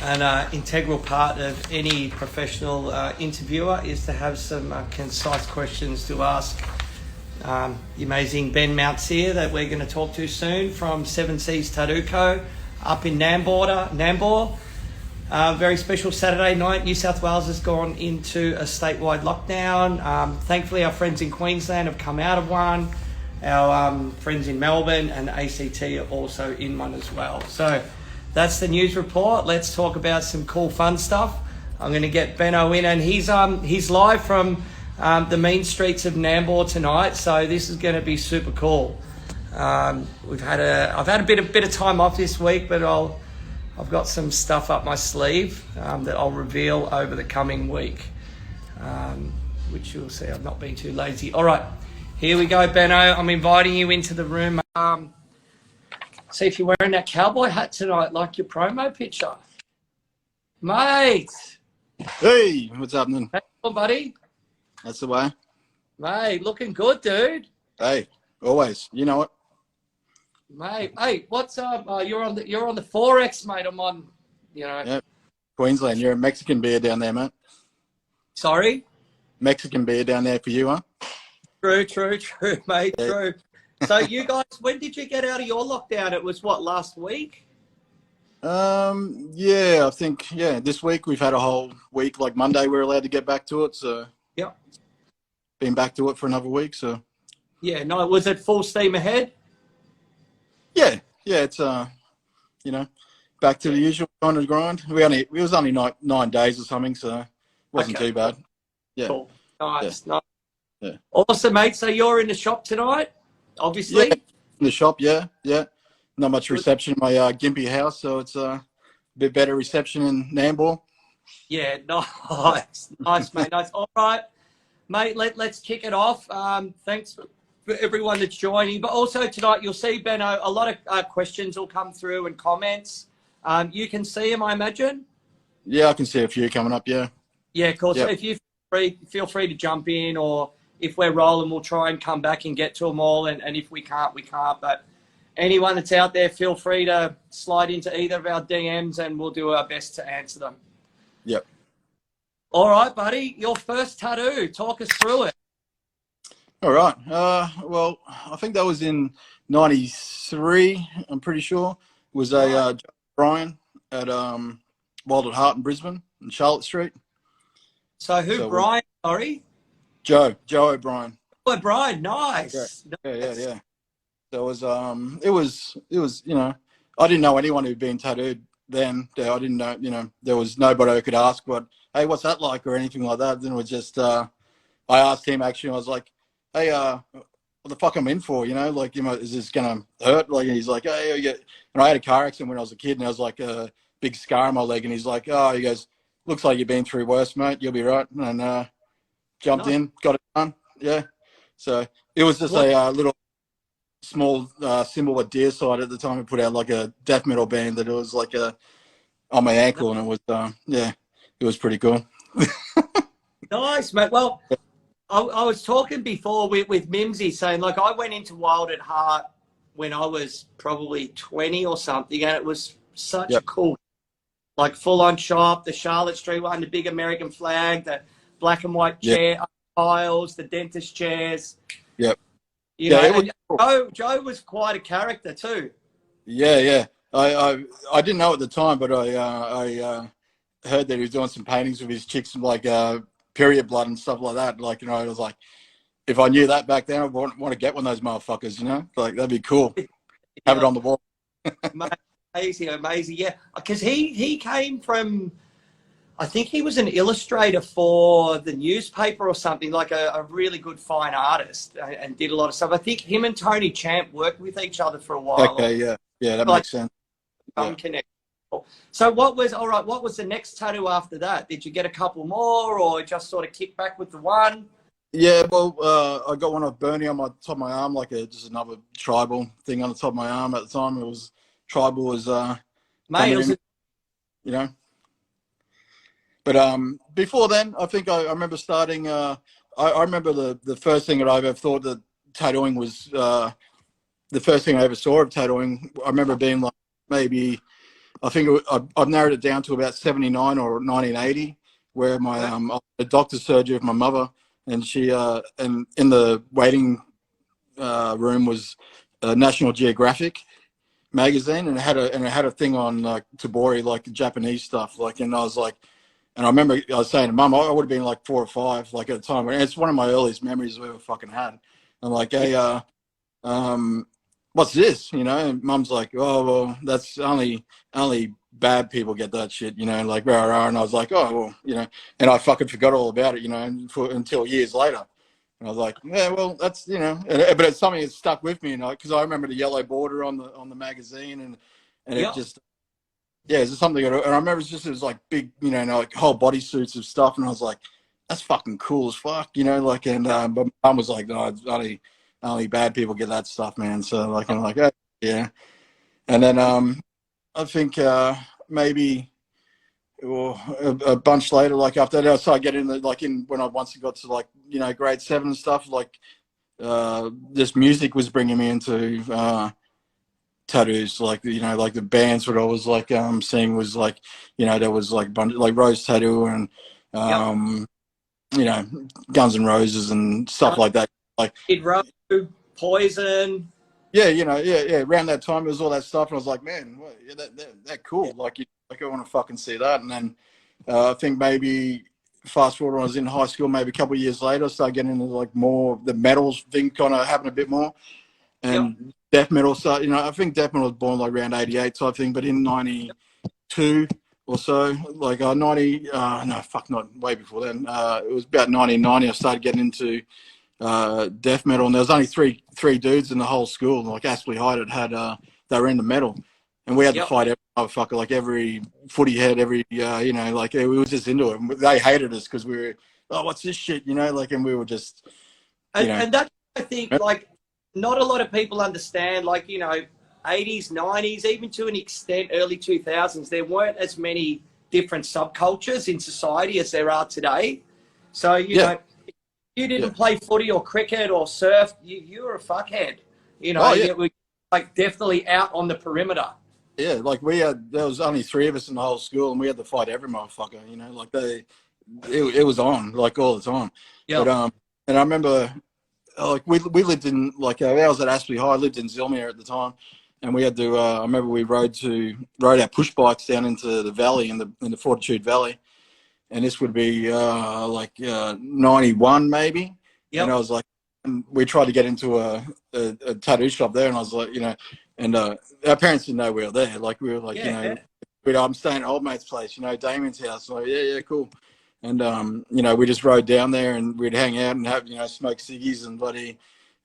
An integral part of any professional interviewer is to have some concise questions to ask the amazing Ben Mountseer that we're going to talk to soon from Seven Seas Tattoo Co. up in Nambour. Very special Saturday night. New South Wales has gone into a statewide lockdown. Thankfully, our friends in Queensland have come out of one. Our friends in Melbourne and ACT are also in one as well. So that's the news report. Let's talk about some cool, fun stuff. I'm going to get Beno in, and he's live from the mean streets of Nambour tonight. So this is going to be super cool. I've had a bit of time off this week, but I've got some stuff up my sleeve that I'll reveal over the coming week, which you'll see. I've not been too lazy. All right, here we go, Beno. I'm inviting you into the room. See if you're wearing that cowboy hat tonight, like your promo picture. Mate. Hey, what's happening? Hey, buddy. That's the way. Mate, looking good, dude. Hey, always. You know it. Mate, hey, what's up? You're on the Forex, mate. I'm on, Yep. Queensland. You're a Mexican beer down there, mate. Sorry? Mexican beer down there for you, huh? True, mate, Yeah. true. So you guys, when did you get out of your lockdown? It was what, last week? Yeah, I think, this week we've had a whole week. Like Monday we're allowed to get back to it, so Yep. been back to it for another week, so. Yeah, no, was it full steam ahead? Yeah, it's, back to the usual kind of grind. It was only 9 days or something, so it wasn't too bad. Yeah. Cool. Nice. Yeah. Awesome, mate. So you're in the shop tonight, obviously? Yeah, in the shop, yeah. Not much reception in my Gympie house, so it's a bit better reception in Nambour. Yeah, nice, mate. Nice. All right, mate. Let's kick it off. Thanks for everyone that's joining, but also tonight you'll see, Beno, a lot of questions will come through and comments. You can see them, I imagine. Yeah, I can see a few coming up. Yeah. Yeah, cool. Yep. So if you feel free to jump in, or if we're rolling, we'll try and come back and get to them all. And if we can't, we can't. But anyone that's out there, feel free to slide into either of our DMs and we'll do our best to answer them. Yep. All right, buddy. Your first tattoo. Talk us through it. All right. Well, I think that was in '93. I'm pretty sure. It was a Brian at Wild at Heart in Brisbane, in Charlotte Street. So Brian? Sorry. Joe O'Brien. Oh, Brian. Nice. Yeah. So it was I didn't know anyone who'd been tattooed then. I didn't know, there was nobody who could ask, but hey, what's that like or anything like that. Then it was just I asked him actually. I was like, hey, what the fuck I'm in for? Like, is this gonna hurt? Like, and he's like, hey, yeah. And I had a car accident when I was a kid, and I was like a big scar on my leg, and he's like, oh, he goes, looks like you've been through worse, mate. You'll be right. And jumped in, got it done. Yeah. So it was just a little small symbol at Deerside at the time. We put out like a death metal band that it was like on my ankle, and it was it was pretty cool. Nice, mate. Well, I was talking before with Mimsy saying, like, I went into Wild at Heart when I was probably 20 or something, and it was such a cool, like, full-on shop, the Charlotte Street one, the big American flag, the black and white chair tiles, the dentist chairs. Yep. Joe was quite a character too. Yeah. I didn't know at the time, but I heard that he was doing some paintings with his chicks, like period blood and stuff like that. Like, I was like, if I knew that back then, I would want to get one of those motherfuckers, like, that'd be cool. Have it on the wall. Amazing. Yeah. Because he came from, I think he was an illustrator for the newspaper or something, like a really good fine artist, and did a lot of stuff. I think him and Tony Champ worked with each other for a while. Okay, yeah, that makes sense. Connection. So what was the next tattoo after that? Did you get a couple more, or just sort of kick back with the one? Yeah, well, I got one of Bernie on my top of my arm, like just another tribal thing on the top of my arm at the time. It was tribal was mate, But before then, I think I remember starting. I remember the first thing that I ever thought that tattooing was the first thing I ever saw of tattooing. I remember being like maybe I think I've narrowed it down to about 79 or 1980, where my a doctor's surgery of my mother, and she and in the waiting room was National Geographic magazine, and it had a thing on like Tabori, like Japanese stuff, like, and I was like, and I remember I was saying to Mum, I would have been like 4 or 5, like at the time, and it's one of my earliest memories we ever fucking had. I'm like, hey, what's this? You know, and Mum's like, oh well, that's only bad people get that shit, you know, like rah, rah. And I was like, oh well, you know, and I fucking forgot all about it, you know, until years later. And I was like, yeah, well, that's, you know, but it's something that stuck with me, you know, because I remember the yellow border on the magazine, and it Yeah. just, yeah, it's something. And I remember it was like big, you know, like whole body suits of stuff, and I was like, that's fucking cool as fuck, you know, like, and but Mum was like, no, it's only bad people get that stuff, man. So like, I'm like, oh, yeah, and then I think maybe. Or a bunch later, like after that, I started getting like in when I once got to like, you know, grade 7 and stuff, like this music was bringing me into tattoos, like, you know, like the bands what I was like seeing was like, you know, there was like like Rose Tattoo and you know, Guns N' Roses and stuff like that, like Kid Row, Poison. yeah, you know, yeah. Around that time, it was all that stuff, and I was like, man, what, yeah, that cool. Like, like I want to fucking see that. And then I think maybe fast forward when I was in high school, maybe a couple of years later, I started getting into like more the metals thing, kind of happened a bit more, and death metal. So you know, I think death metal was born like around '88 type thing, but in '92 or so, like 90, no, fuck, not way before then. It was about 1990. I started getting into death metal, and there was only three dudes in the whole school. Like Aspley Hyde had they were into metal, and we had to fight every motherfucker, like every footy head, every you know, like we were just into it. And they hated us because we were, oh, what's this shit, you know, like, and we were just, you know. And that, I think, like, not a lot of people understand, like, you know, 80s, 90s, even to an extent, early 2000s, there weren't as many different subcultures in society as there are today. So, you know, you didn't play footy or cricket or surf, you were a fuckhead. You know, you were like definitely out on the perimeter. Yeah, like there was only 3 of us in the whole school, and we had to fight every motherfucker, you know, like it was on, like all the time. Yeah. But, and I remember, like we lived in, like I was at Aspley High, I lived in Zilmere at the time, and we had to, I remember we rode our push bikes down into the valley, in the Fortitude Valley. And this would be like 91 maybe. And I was like, and we tried to get into a tattoo shop there, and I was like, you know, and our parents didn't know we were there. Like we were like, you know, I'm staying at old mate's place, you know, Damien's house. So yeah, cool. And you know, we just rode down there, and we'd hang out and have, you know, smoke ciggies and bloody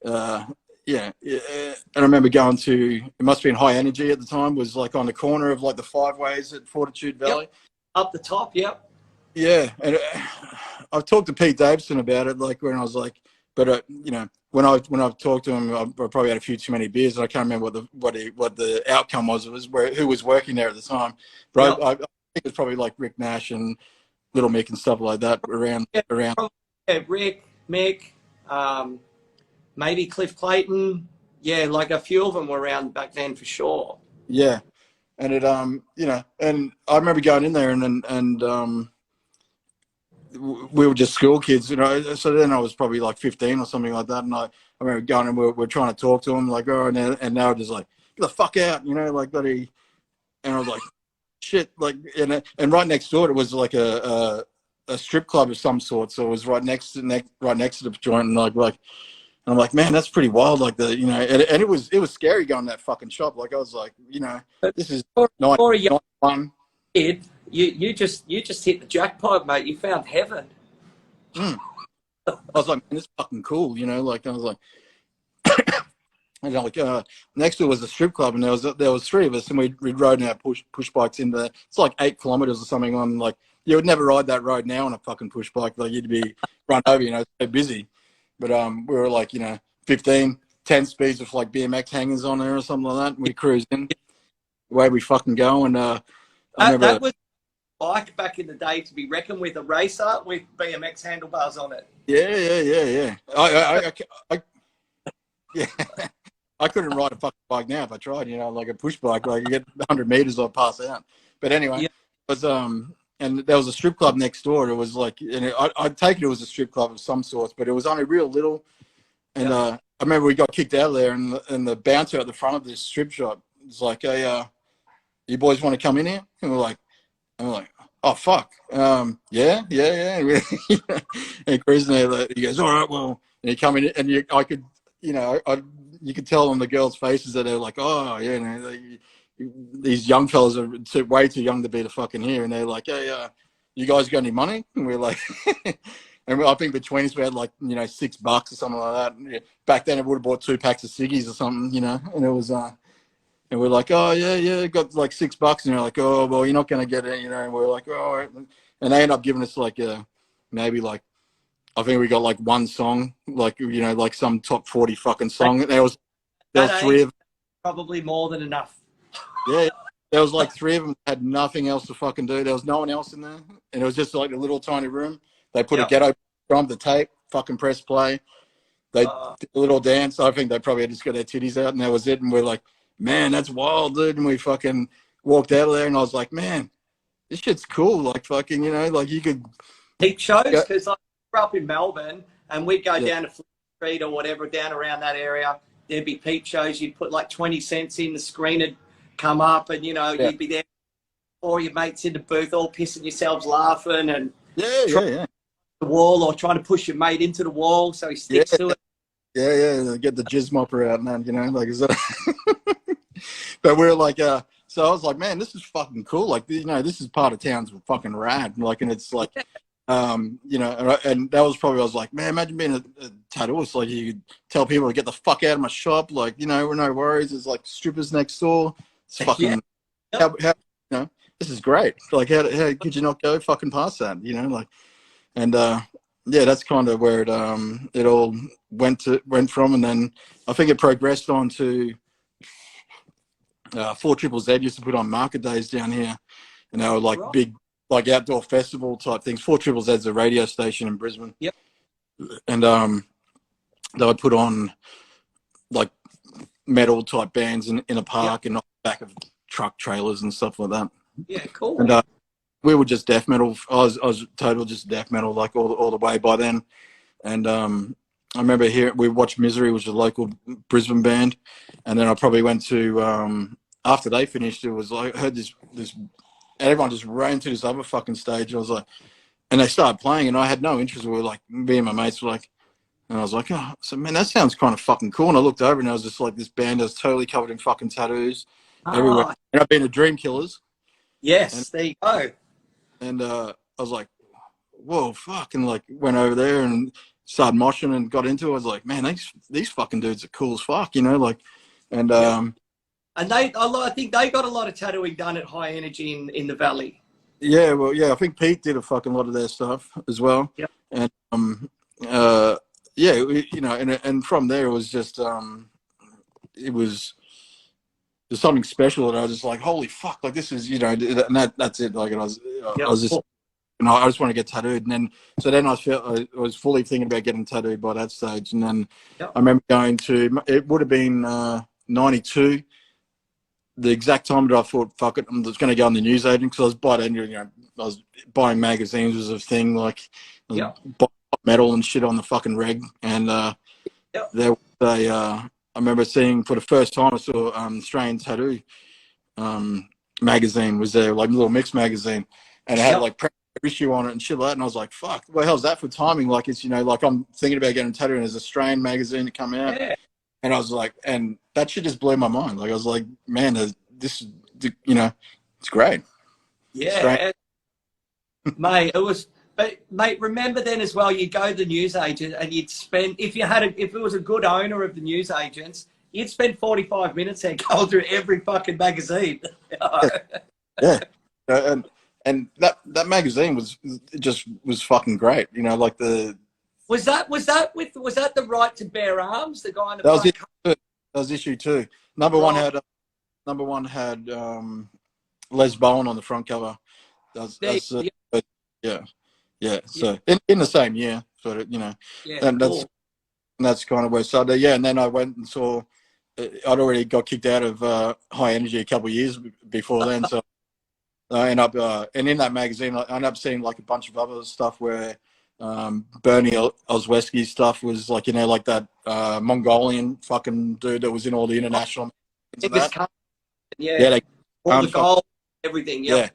yeah. And I remember going to, it must have been High Energy at the time, was like on the corner of like the 5 ways at Fortitude Valley. Up the top, Yeah, and I've talked to Pete Davidson about it, like when I was like, but you know, when I've talked to him, I probably had a few too many beers, and I can't remember what the outcome was. It was who was working there at the time, but I think it's probably like Rick Nash and Little Mick and stuff like that around. Yeah, Rick, Mick, maybe Cliff Clayton. Yeah, like a few of them were around back then for sure. Yeah, and it you know, and I remember going in there and we were just school kids, you know. So then I was probably like 15 or something like that, and I remember going and we're trying to talk to them, like, oh, and they were just like, get the fuck out, you know, like bloody. And I was like, shit, like, and right next door it was like a strip club of some sort, so it was right next to the joint, and like, and I'm like, man, that's pretty wild, like the, you know, and it was scary going to that fucking shop. Like I was like, you know, this is not fun. Kid, you just hit the jackpot, mate. You found heaven. I was like, man, this is fucking cool, you know. Like I was like, and like next to it was a strip club, and there was 3 of us, and we rode in our push bikes into, it's like 8 kilometers or something on, like, you would never ride that road now on a fucking push bike, like you'd be run over, you know, so busy. But we were like, you know, 15, 10 speeds with like BMX hangers on there or something like that, and we cruised in. Away we fucking go, and I remember that was bike back in the day to be reckoned with, a racer with BMX handlebars on it. Yeah. I yeah. I couldn't ride a fucking bike now if I tried, you know, like a push bike, like you get 100 meters, I'll pass out. But anyway, Yeah. it was, and there was a strip club next door. It was like, and I'd take it was a strip club of some sorts, but it was only real little. And I remember we got kicked out of there, and the bouncer at the front of this strip shop was like, "Hey, you boys want to come in here?" And I'm like, "Oh fuck, yeah." And Chris and he goes, "All right, well," and you come in, and I could, you know, you could tell on the girls' faces that they're like, "Oh, yeah, these young fellas are way too young to be the fucking here," and they're like, "Hey, you guys got any money?" And we're like. And I think between us we had like, you know, $6 or something like that. And back then it would have bought 2 packs of ciggies or something, you know. And it was, and we're like, "Oh yeah, got like $6." And they're like, "Oh well, you're not gonna get it," you know. And we're like, "Oh," all right. And they end up giving us like maybe like I think we got like one song, like you know, like some top 40 fucking song. And there was 3 of them. Probably more than enough. Yeah, there was like 3 of them that had nothing else to fucking do. There was no one else in there, and it was just like a little tiny room. They put a ghetto drum, the tape, fucking press play. They did a little dance. I think they probably just got their titties out, and that was it. And we're like, "Man, that's wild, dude." And we fucking walked out of there, and I was like, "Man, this shit's cool." Like fucking, you know, like you could Peak shows, because I grew up in Melbourne, and we'd go down to Fleet Street or whatever, down around that area. There'd be peak shows. You'd put like 20 cents in, the screen would come up, and you know you'd be there, or your mates in the booth all pissing yourselves laughing, and the wall, or trying to push your mate into the wall so he sticks to it. Yeah. Get the jizz mopper out, man. You know, like is that? But we're like, so I was like, man, this is fucking cool. Like, you know, this is part of town's fucking rad. Like, and it's like, you know, and that was probably I was like, man, imagine being a tattooist. Like, you could tell people to get the fuck out of my shop. Like, you know, no worries. There's like strippers next door. It's fucking, how, you know, this is great. Like, how could you not go fucking past that? You know, like. And yeah, that's kind of where it all went from, and then I think it progressed on to 4ZZZ used to put on market days down here, and they were like big, like outdoor festival type things. 4ZZZ's a radio station in Brisbane. Yep. And they would put on like metal type bands in a park and on the back of truck trailers and stuff like that. Yeah, cool. And we were just death metal. I was total just death metal, like all the way by then. And I remember we watched Misery, which was a local Brisbane band, and then I probably went to after they finished. It was like I heard this everyone just ran to this other fucking stage. I was like, and they started playing, and I had no interest. We were like, me and my mates were like, and I was like, oh, so man, that sounds kind of fucking cool. And I looked over, and I was just like, this band is totally covered in fucking tattoos everywhere. And I've been to Dream Killers. Yes, there you go. And I was like, whoa, fuck. And like went over there and started moshing and got into it. I was like, man, these fucking dudes are cool as fuck, you know, like, and and I think they got a lot of tattooing done at High Energy in the Valley. Yeah, well, yeah, I think Pete did a fucking lot of their stuff as well. Yep. And yeah, you know, and from there it was just it was there's something special that I was just like, holy fuck, like this is, you know, and that's it. Like I was just, you know, I just want to get tattooed. And then I was fully thinking about getting tattooed by that stage. And then I remember going to, it would have been 92, the exact time that I thought, fuck it, I'm just going to go on the newsagent, because I was buying, you know, I was buying magazines was a thing, like buying metal and shit on the fucking reg. And there was I remember seeing for the first time, I saw Australian Tattoo magazine was there, like a little mix magazine, and it had like issue on it and shit like that. And I was like, fuck, what the hell's that for timing? Like, it's, you know, like I'm thinking about getting tattooed, and there's an Australian magazine to come out. Yeah. And I was like, and that shit just blew my mind. Like, I was like, man, this, you know, it's great. Yeah. Mate, it was, but mate, remember then as well, you'd go to the newsagent and you'd spend, if it was a good owner of the newsagents, you'd spend 45 minutes there going through every fucking magazine. Yeah. And that magazine was fucking great. You know, like Was that the Right to Bear Arms? The guy in the that was issue 2. Number one had Les Bowen on the front cover. Yeah. So in the same year, sort of, you know, and that's kind of where I started. Yeah, and then I went and saw I'd already got kicked out of High Energy a couple of years before then, so I end up and in that magazine I end up seeing like a bunch of other stuff where Bernie Osweski's stuff was like, you know, like that Mongolian fucking dude that was in all the international It and was that. calm, yeah. Yeah, they All the gold, everything. Yep.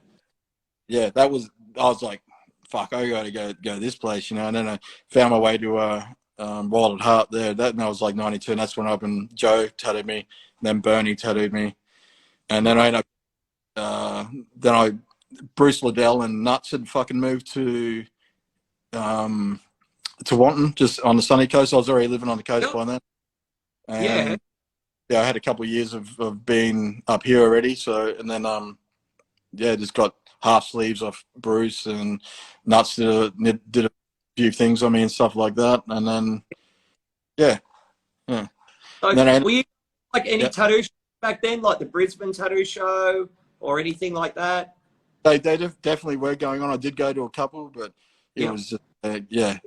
yeah, that was. I was like, fuck, I got to go to this place, you know. And then I found my way to Wild at Heart there. That and I was like 92, and that's when up and Joe tattooed me, and then Bernie tattooed me, and then I ended up then I Bruce Liddell and Nuts had fucking moved to Wanton, just on the sunny coast. I was already living on the coast Yep. by then, Yeah. and yeah, I had a couple of years of being up here already. So and then yeah, just got half sleeves off Bruce and Nuts did a few things on me and stuff like that, and then yeah. So And then I ended, were you like any yeah, tattoo shows back then, like the Brisbane tattoo show or anything like that? they definitely were going on. I did go to a couple, but it Yep. was just, yeah,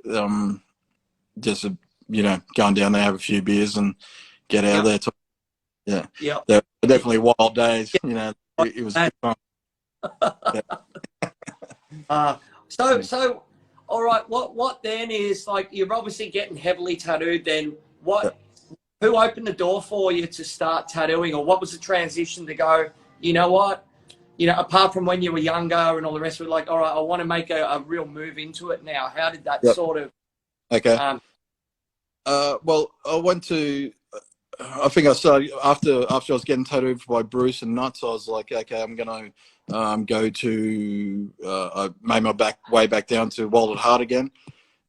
just you know, going down there, have a few beers and get out of Yep. there. Yeah, Yep. they were definitely wild days. You know, it was good fun. Yeah. Uh, so, all right. What then is like you're obviously getting heavily tattooed. Then Yeah. who opened the door for you to start tattooing, or what was the transition to go? You know what? You know, apart from when you were younger and all the rest of it, like, all right, I want to make a real move into it now. How did that Yep. sort of? Okay. Well, I went to. I think I started after I was getting tattooed by Bruce and Nuts. I was like, okay, I'm gonna go to. I made my way back down to Wild at Heart again,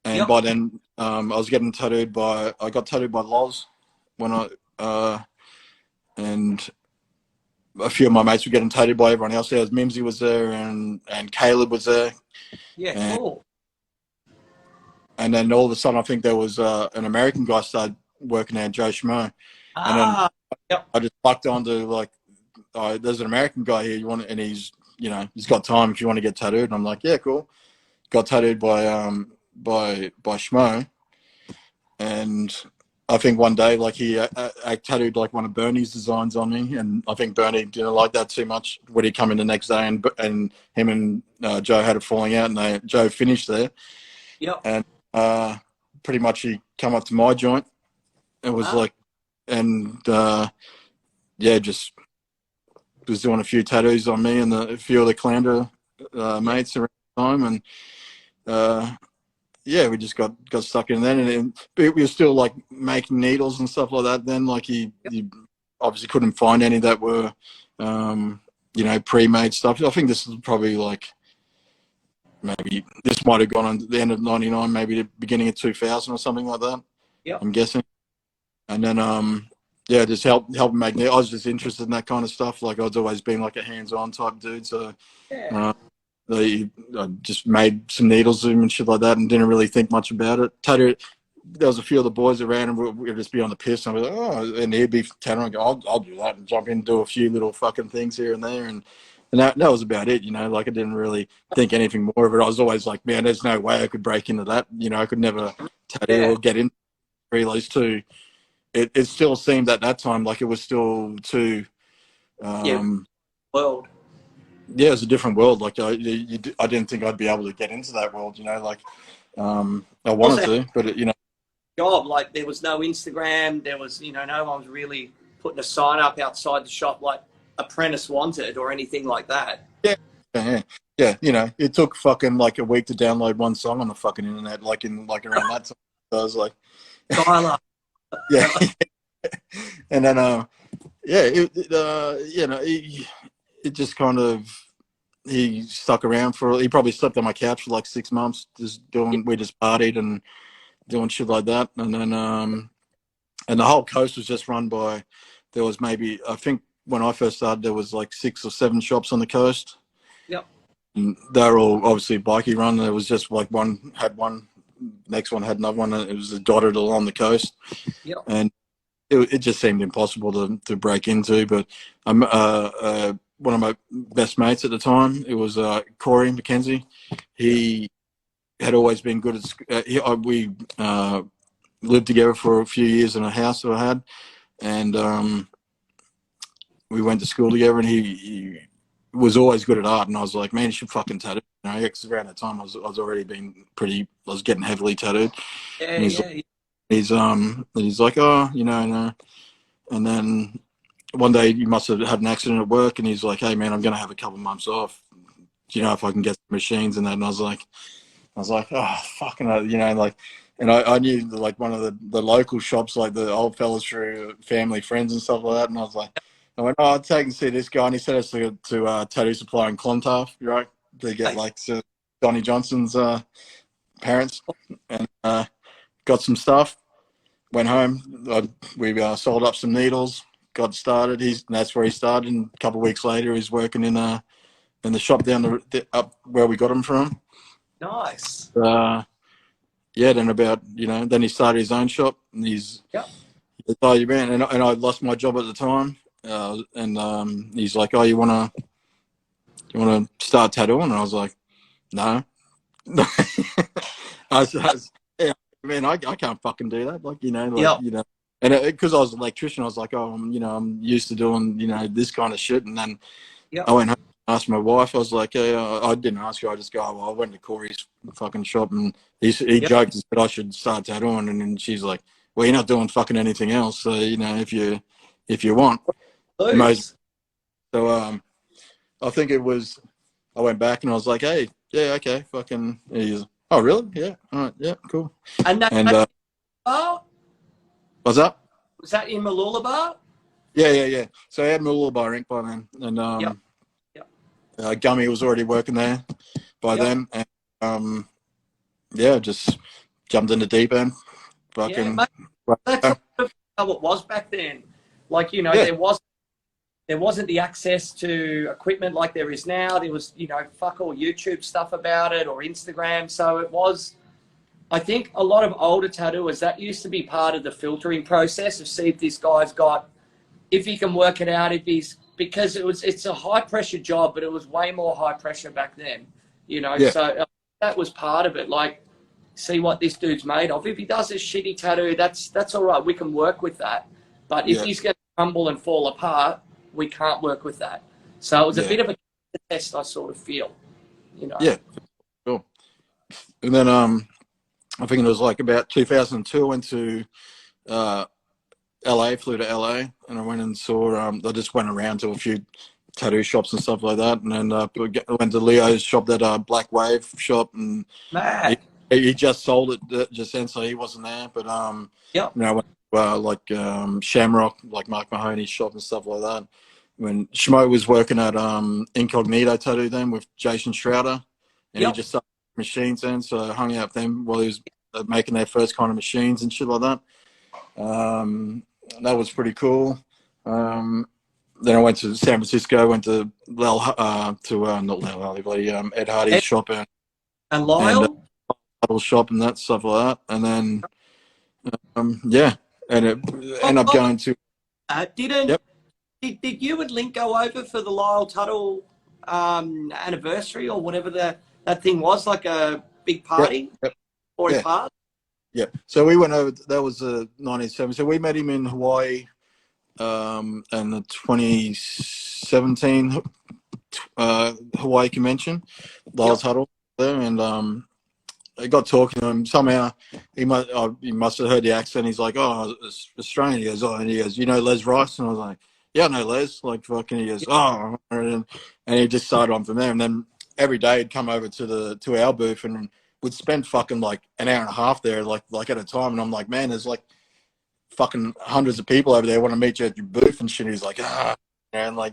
and Yep. by then I was getting tattooed by. I got tattooed by Loz when and a few of my mates were getting tattooed by everyone else. There was Mimsy was there and Caleb was there. Yeah. And, Cool. and then all of a sudden, I think there was an American guy started working there, Joe Schmo. And then Yep. I just bucked onto like, there's an American guy here. You want, and he's, you know, he's got time if you want to get tattooed. And I'm like, yeah, cool. Got tattooed by Schmo, and I think one day like he tattooed like one of Bernie's designs on me, and I think Bernie didn't like that too much. When he come in the next day, and him and Joe had a falling out, and Joe finished there. Yep. And pretty much he come up to my joint. It was like, and yeah, just was doing a few tattoos on me and a few of the Clounder mates around the time, and yeah, we just got stuck in then, and we were still like making needles and stuff like that. Then, like he obviously couldn't find any that were, you know, pre-made stuff. I think this is probably like maybe this might have gone on the end of '99, maybe the beginning of 2000 or something like that. Yep. I'm guessing. And then yeah, just help make needles. I was just interested in that kind of stuff. Like I'd always been like a hands-on type dude, so. I just made some needles and shit like that and didn't really think much about it. There was a few of the boys around and we'd just be on the piss and I'd be like, oh, and he'd be tattooing. I'd go, I'll do that and jump in and do a few little fucking things here and there. And that was about it, you know, like I didn't really think anything more of it. I was always like, man, there's no way I could break into that. You know, I could never tattoo or get into those two. It still seemed at that time like it was still too, world. yeah, it was a different world. Like I didn't think I'd be able to get into that world. You know, like I wanted to, but you know, job like there was no Instagram. There was, you know, no one was really putting a sign up outside the shop like apprentice wanted or anything like that. Yeah. You know, it took fucking like a week to download one song on the fucking internet, like around that time. So I was like, Tyler. yeah, and then yeah, you know. It just kind of he stuck around he probably slept on my couch for like 6 months we just partied and doing shit like that, and then and the whole coast was just run by, there was maybe, I think when I first started there was like 6 or 7 shops on the coast. Yep. And they're all obviously bikey run. There was just like one had one, next one had another one, and it was dotted along the coast. Yep. And it just seemed impossible to break into, but one of my best mates at the time, it was Corey McKenzie. He had always been good at we lived together for a few years in a house that I had, and we went to school together, and he was always good at art, and I was like, man, you should fucking tattoo. You know, because around that time I was already being I was getting heavily tattooed, Yeah, and yeah. he's like, oh, you know, no. And then one day he must have had an accident at work, and he's like, hey man, I'm gonna have a couple months off. Do you know if I can get some machines and that? And I was like, oh, fucking, you know, like, and I knew like one of the local shops, like the old fellas through family friends and stuff like that. And I was like, I went, oh, I'll take and see this guy. And he sent us to Tattoo Supply in Clontarf, right? To get like to Donnie Johnson's parents, and got some stuff. Went home. We sold up some needles. Got started. That's where he started. And a couple of weeks later, he's working in the shop down up where we got him from. Nice. Yeah, then he started his own shop, and he's oh, you man, and I lost my job at the time, and he's like, oh, you wanna start tattooing? And I was like, no. Yeah, man, I can't fucking do that, like, you know, like, you know, and because I was an electrician, I was like, oh, I'm used to doing, this kind of shit, and then I went home. Asked my wife. I was like, yeah, I didn't ask her. I just go, well, I went to Corey's fucking shop, and he joked and said I should start tattooing, and then she's like, well, you're not doing fucking anything else, so if you want. So I think it was. I went back and I was like, hey, yeah, okay, fucking. He's, oh, really? Yeah, all right, yeah, cool. And what's up? Was that in Mooloolaba? Yeah. So I had Mooloolaba ink by then, and Gummy was already working there by then, and just jumped in the deep end. Fucking. That's how it was back then. Like, there wasn't the access to equipment like there is now. There was, fuck all YouTube stuff about it or Instagram. So it was, I think a lot of older tattooers, that used to be part of the filtering process of see if this guy's if he can work it out, because it's a high pressure job, but it was way more high pressure back then, so that was part of it. Like, see what this dude's made of. If he does a shitty tattoo, that's all right. We can work with that. But if he's going to crumble and fall apart, we can't work with that. So it was a bit of a test, I sort of feel, Yeah, cool. And then I think it was like about 2002, I went to LA, flew to LA, and I went and saw, I just went around to a few tattoo shops and stuff like that, and then I went to Leo's shop, that Black Wave shop, and he just sold it just then, so he wasn't there, but I went to Shamrock, like Mark Mahoney's shop and stuff like that. When Schmo was working at Incognito Tattoo then with Jason Schrouder, and he just started machines then, so I hung out with them while he was making their first kind of machines and shit like that. That was pretty cool. Then I went to San Francisco, went to not Lel Hardy, Ed Hardy's shop and Lyle shop and that stuff like that. And then and it ended up going to. Did you and Link go over for the Lyle Tuttle anniversary or whatever that thing was, like a big party or a party? Yeah, so we went over. That was 1970. So we met him in Hawaii, and the 2017 Hawaii convention, Lyle's Huddle there, and I got talking to him. Somehow he must have heard the accent. He's like, "Oh, it's Australian." He goes, "Oh," and he goes, "You know Les Rice?" And I was like, "Yeah, I know Les." Like fucking, he goes, "Oh," and he just started on from there. And then every day he'd come over to our booth and we'd spend fucking like an hour and a half there, like at a time. And I'm like, man, there's like fucking hundreds of people over there want to meet you at your booth and shit. And he's like, and I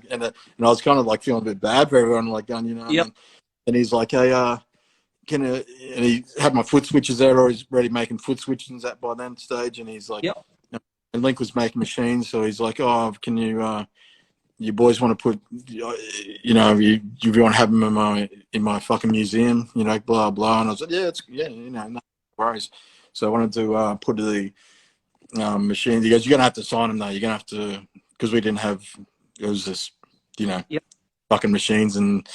was kind of like feeling a bit bad for everyone, like going, and he's like, hey, and he had my foot switches there, or he's already making foot switches at by then stage. And he's like, and Link was making machines. So he's like, oh, can you boys want to put, you want to have them in my fucking museum, blah, blah. And I was like, no worries. So I wanted to put the machines. He goes, you're going to have to sign them though. You're going to have to, because we didn't have, it was just, fucking machines and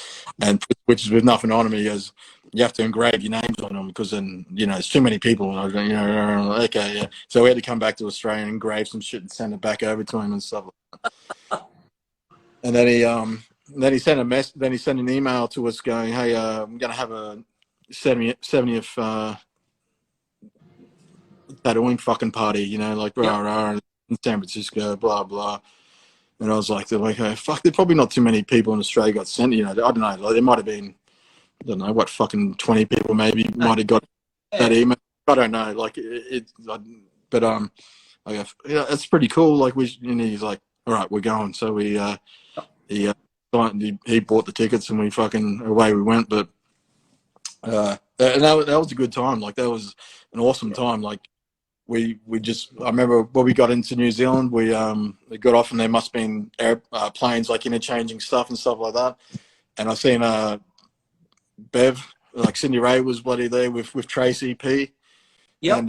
switches with nothing on them. He goes, you have to engrave your names on them because then, you know, there's too many people. And I was going, you know, okay, yeah. So we had to come back to Australia and engrave some shit and send it back over to him and stuff. And then he sent a mess. Then he sent an email to us going, "Hey, I'm going to have a 70th tattooing fucking party, you know, like Yep. rah rah in San Francisco, blah blah." And I was like, "They're like, hey, fuck, there's probably not too many people in Australia got sent. You know, I don't know. Like, there might have been, I don't know, what fucking 20 people maybe might have got that email. I don't know. Like but I go, yeah, it's pretty cool. Like and he's like, all right, we're going. So he bought the tickets and we fucking away we went. But and that was a good time. Like that was an awesome time. Like we just I remember when we got into New Zealand, we got off and there must have been planes like interchanging stuff and stuff like that. And I seen Bev, like Cindy Ray was bloody there with Tracy P. Yep. And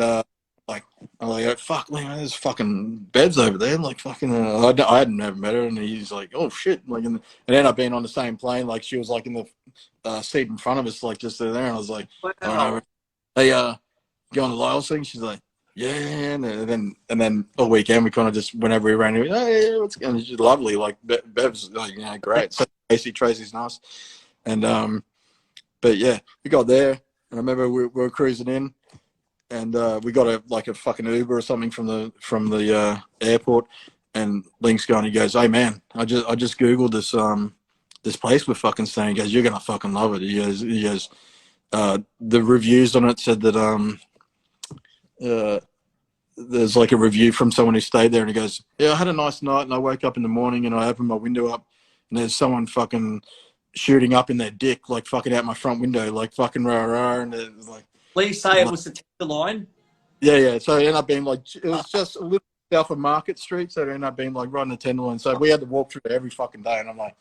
like I'm like, fuck, man, there's fucking Bev's over there. Like fucking, I hadn't never met her, and he's like, oh shit, like, and ended up being on the same plane. Like she was like in the seat in front of us, like just there. And I was like, Wow. all right, hey, go on the Lyle's thing. She's like, yeah, and then all weekend we kind of just whenever we ran, hey, what's going? She's lovely, like Bev's, like, you know, great. So Tracy's nice, and but yeah, we got there. And I remember we were cruising in, and we got a fucking Uber or something from the airport. And Link's going, he goes, "Hey man, I just googled this place we're fucking staying." He goes, "You're gonna fucking love it." He goes, the reviews on it said that there's like a review from someone who stayed there, and he goes, "Yeah, I had a nice night, and I woke up in the morning and I opened my window up, and there's someone fucking shooting up in their dick, like fucking out my front window, like fucking rah rah." And it was like, Please say it was the Tenderloin. yeah. So it ended up being like, it was just a little south of Market Street, so it ended up being like right in the Tenderloin. So we had to walk through there every fucking day, and I'm like,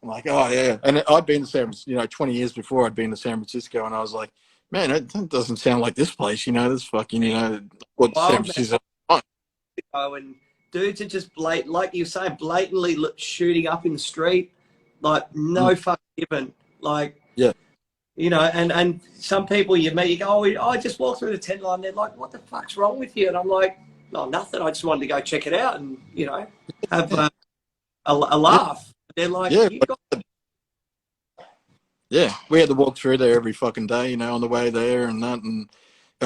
oh yeah. And I'd been to 20 years before I'd been to San Francisco, and I was like, man, that doesn't sound like this place, you know, this fucking, you know, what San Francisco. And dudes are just like you say, blatantly shooting up in the street, like no fucking given. Like, yeah, you know, and some people you meet, you go, oh, I just walked through the Tenderloin. They're like, what the fuck's wrong with you? And I'm like, no, nothing. I just wanted to go check it out and, you know, have a laugh. They're like, yeah, we had to walk through there every fucking day, you know, on the way there and that. And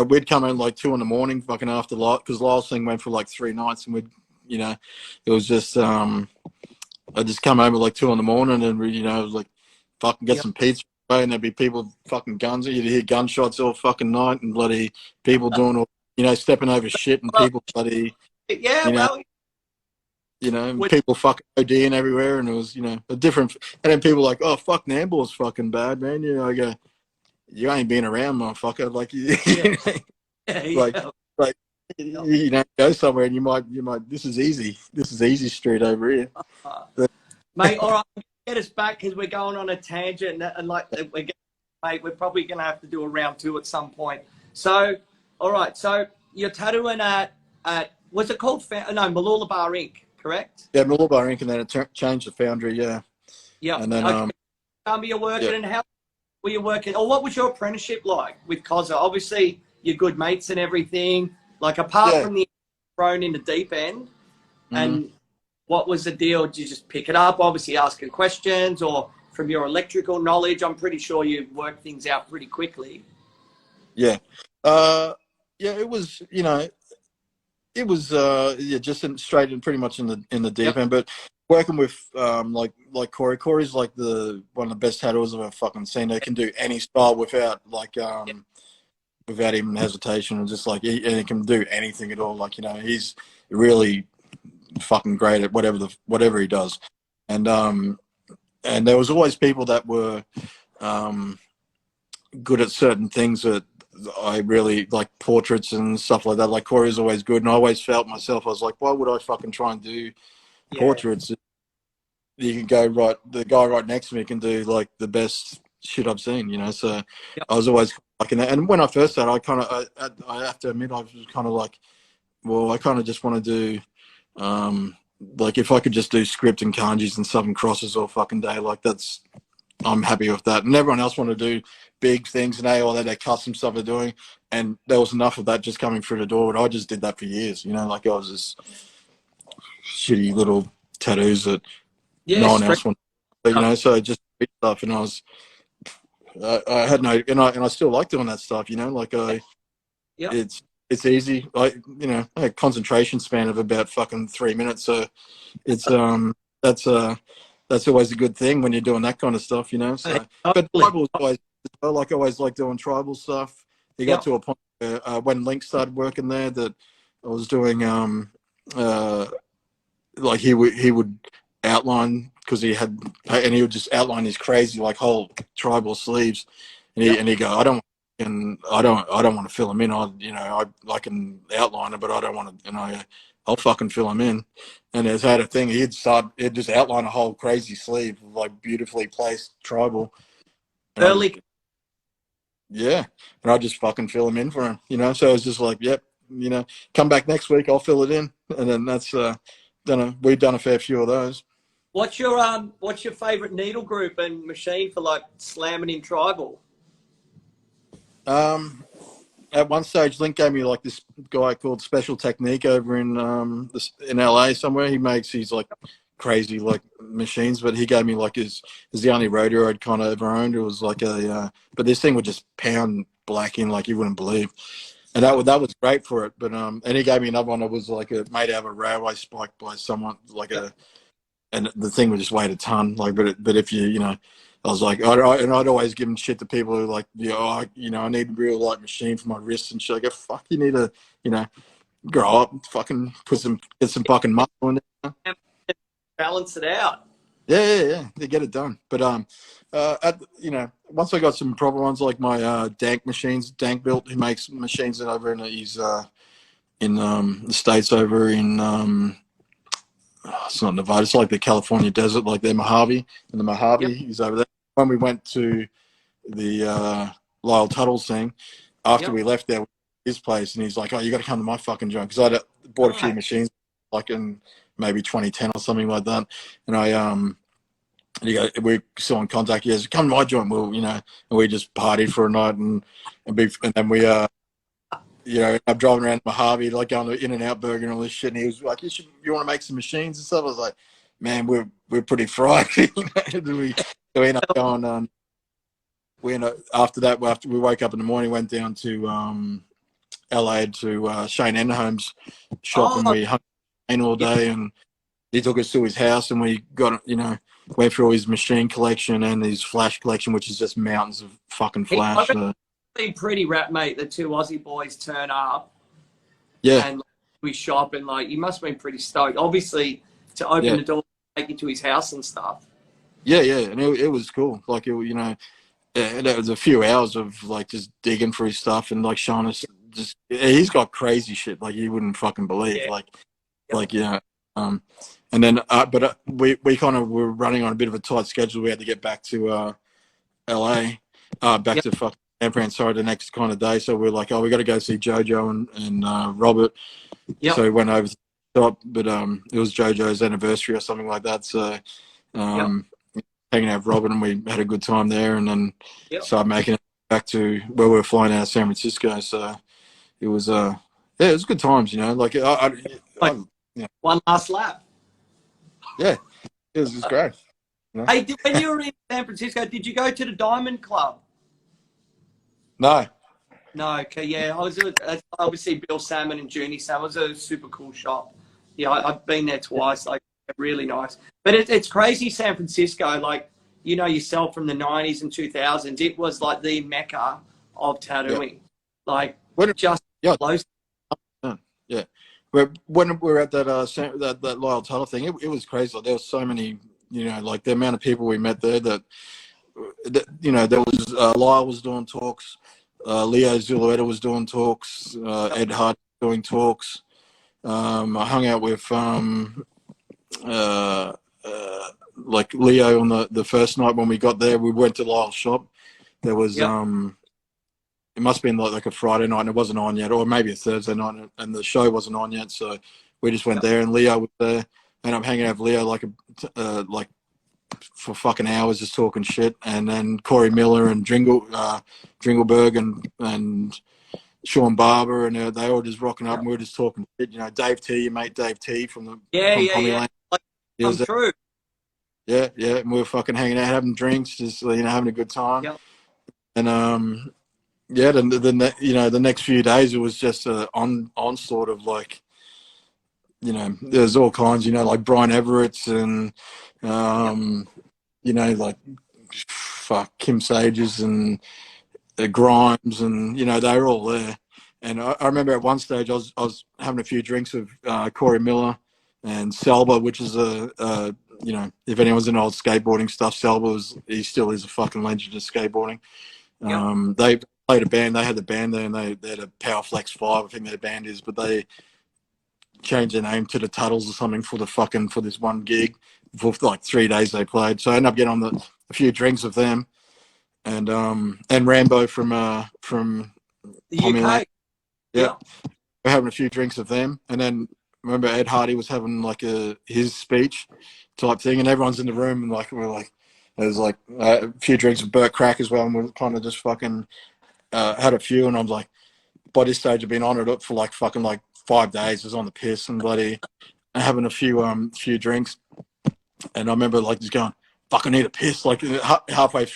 we'd come in like 2 a.m, fucking after because Lyle's thing went for like 3 nights, and you know, it was just, I just come home at like 2 a.m, and we, you know, it was like, fucking get some pizza, and there'd be people fucking guns. You'd hear gunshots all fucking night, and bloody people doing all, you know, stepping over shit, and people bloody, you know, people fucking ODing everywhere, and it was, you know, a different. And then people like, oh fuck, Namble's fucking bad, man. You know, I go, you ain't been around, motherfucker. Like, like you know, go somewhere and you might. This is easy street over here, mate. All right, get us back because we're going on a tangent, and like we're probably gonna have to do a round 2 at some point. So, all right, so you're tattooing at what's it called? Malula Bar Inc. Correct? Yeah, Malula Bar Inc. And then it changed to Foundry. Yeah. Yeah. And then you're working, and how were you working? Or what was your apprenticeship like with Cozza? Obviously, you're good mates and everything. Like, apart from the thrown in the deep end, and what was the deal? Did you just pick it up, obviously asking questions, or from your electrical knowledge? I'm pretty sure you worked things out pretty quickly. Yeah. It was, you know, it was just straight in pretty much in the deep end. But working with like Corey's like one of the best tattooers I've ever fucking seen. They can do any style without without even hesitation, and just like and he can do anything at all. Like, you know, he's really fucking great at whatever he does. And there was always people that were good at certain things that I really like, portraits and stuff like that. Like, Corey's always good, and I always felt myself, I was like, why would I fucking try and do portraits? You can go right, the guy right next to me can do like the best shit I've seen, you know. So I was always like, and when I first started, I have to admit, I was kind of like, well, I kind of just want to do like, if I could just do script and kanjis and Southern Crosses all fucking day, like that's I'm happy with that. And everyone else wanted to do big things and all that custom stuff they're doing. And there was enough of that just coming through the door. But I just did that for years, like I was just shitty little tattoos that Yeah, no one street. else wanted. So just stuff. And I had no, and I still like doing that stuff. Like Yep. it's easy. I had a concentration span of about fucking 3 minutes. So it's that's always a good thing when you're doing that kind of stuff. So, but Totally. tribal is always, I always like doing tribal stuff. It got Yep. to a point where, when Link started working there, that I was doing like he would outline, because he would just outline his crazy like whole tribal sleeves, and he'd go, I don't want to fill them in. I can outline it, but I don't want to. I'll fucking fill them in. And there's had a thing. He'd just outline a whole crazy sleeve of like beautifully placed tribal. Early. Yeah, and I just fucking fill them in for him. So it's just like, yep. Come back next week, I'll fill it in, and then that's we've done a fair few of those. What's your favorite needle group and machine for like slamming in tribal? At one stage, Link gave me like this guy called Special Technique over in LA somewhere. He makes these like crazy like machines, but he gave me like his the only rodeo I'd kind of ever owned. It was like but this thing would just pound black in like you wouldn't believe, and that was great for it. But and he gave me another one that was like made out of a railway spike by someone and the thing would just weigh a ton. Like, but if I was like, I'd always give him shit to people who like, I need a real light machine for my wrists and shit. I go, fuck, you need to, grow up, fucking get some fucking muscle in there. Balance it out. Yeah, they get it done. But once I got some proper ones like my Dank machines, Dank built, he makes machines over in he's in the States over in it's not Nevada, it's like the California desert, like the Mojave. And the Mojave, he's over there. When we went to the Lyle Tuttle's thing, after we left there, his place, and he's like, oh, you got to come to my fucking joint, because I bought a few machines like in maybe 2010 or something like that. And we're still in contact. He goes, come to my joint, and we just partied for a night, and then we I'm driving around Mojave, like going to In-N-Out Burger and all this shit. And he was like, you want to make some machines and stuff? I was like, man, we're pretty fried. We ended up going, after that, after we woke up in the morning, went down to LA to Shane Enholm's shop, and we hung all day, and he took us to his house, and we got, went through his machine collection and his flash collection, which is just mountains of fucking flash. Been pretty rap, mate. The two Aussie boys turn up, and we shop, and like you must have been pretty stoked, obviously, to open the door, take you to his house and stuff. Yeah, and it was cool. Like there was a few hours of like just digging for his stuff and like showing us he's got crazy shit like you wouldn't fucking believe. And then but we kind of were running on a bit of a tight schedule. We had to get back to LA, back to fucking the next kind of day. So we're like, we got to go see JoJo and Robert. So we went over to the shop, but it was JoJo's anniversary or something like that. So hanging out with Robert, and we had a good time there, and then started making it back to where we were flying out of San Francisco. So it was it was good times, like one last lap. Yeah, it was great. Hey, when you were in San Francisco, did you go to the Diamond Club? No. Okay, yeah. I was obviously Bill Salmon and Junie Salmon. It was a super cool shop. Yeah, I've been there twice. Like, really nice. But it's crazy, San Francisco. Like, yourself from the 90s and 2000s, it was like the mecca of tattooing. Like, close. Yeah. When we were at that Lyle Tuttle thing, it was crazy. Like, there was so many, like the amount of people we met there that there was Lyle was doing talks, Leo Zulueta was doing talks, Ed Hart doing talks. I hung out with like Leo on the first night when we got there. We went to Lyle's shop. There was it must have been like a Friday night, and it wasn't on yet, or maybe a Thursday night, and the show wasn't on yet. So we just went there, and Leo was there, and I'm hanging out with Leo like for fucking hours just talking shit. And then Corey Miller and Dringleberg and Sean Barber, and they were just rocking up, and we were just talking shit. You know, Dave T, your mate Dave T from Pommy Lane. Like, come through. Yeah, and we were fucking hanging out, having drinks, just having a good time. Yep. And the next few days it was just on sort of like, there's all kinds, like Brian Everett's and like Kim Sages and Grimes, and they were all there. And I remember at one stage I was having a few drinks with Corey Miller and Selba, which is if anyone's in old skateboarding stuff, Selba he still is a fucking legend of skateboarding. Yep. They played a band. They had the band there, and they had a Powerflex 5, I think their band is, but they changed their name to the Tuttles or something for this one gig for like 3 days they played. So I ended up getting on a few drinks with them, and Rambo from the UK. Yeah, we're having a few drinks with them, and then remember Ed Hardy was having like his speech type thing, and everyone's in the room, and like there's like a few drinks with Burt Crack as well, and we're kind of just fucking had a few, and I'm like, by this stage I've been on it for like fucking like 5 days. I was on the piss and bloody having a few drinks, and I remember like just going, fuck, I need a piss, like halfway,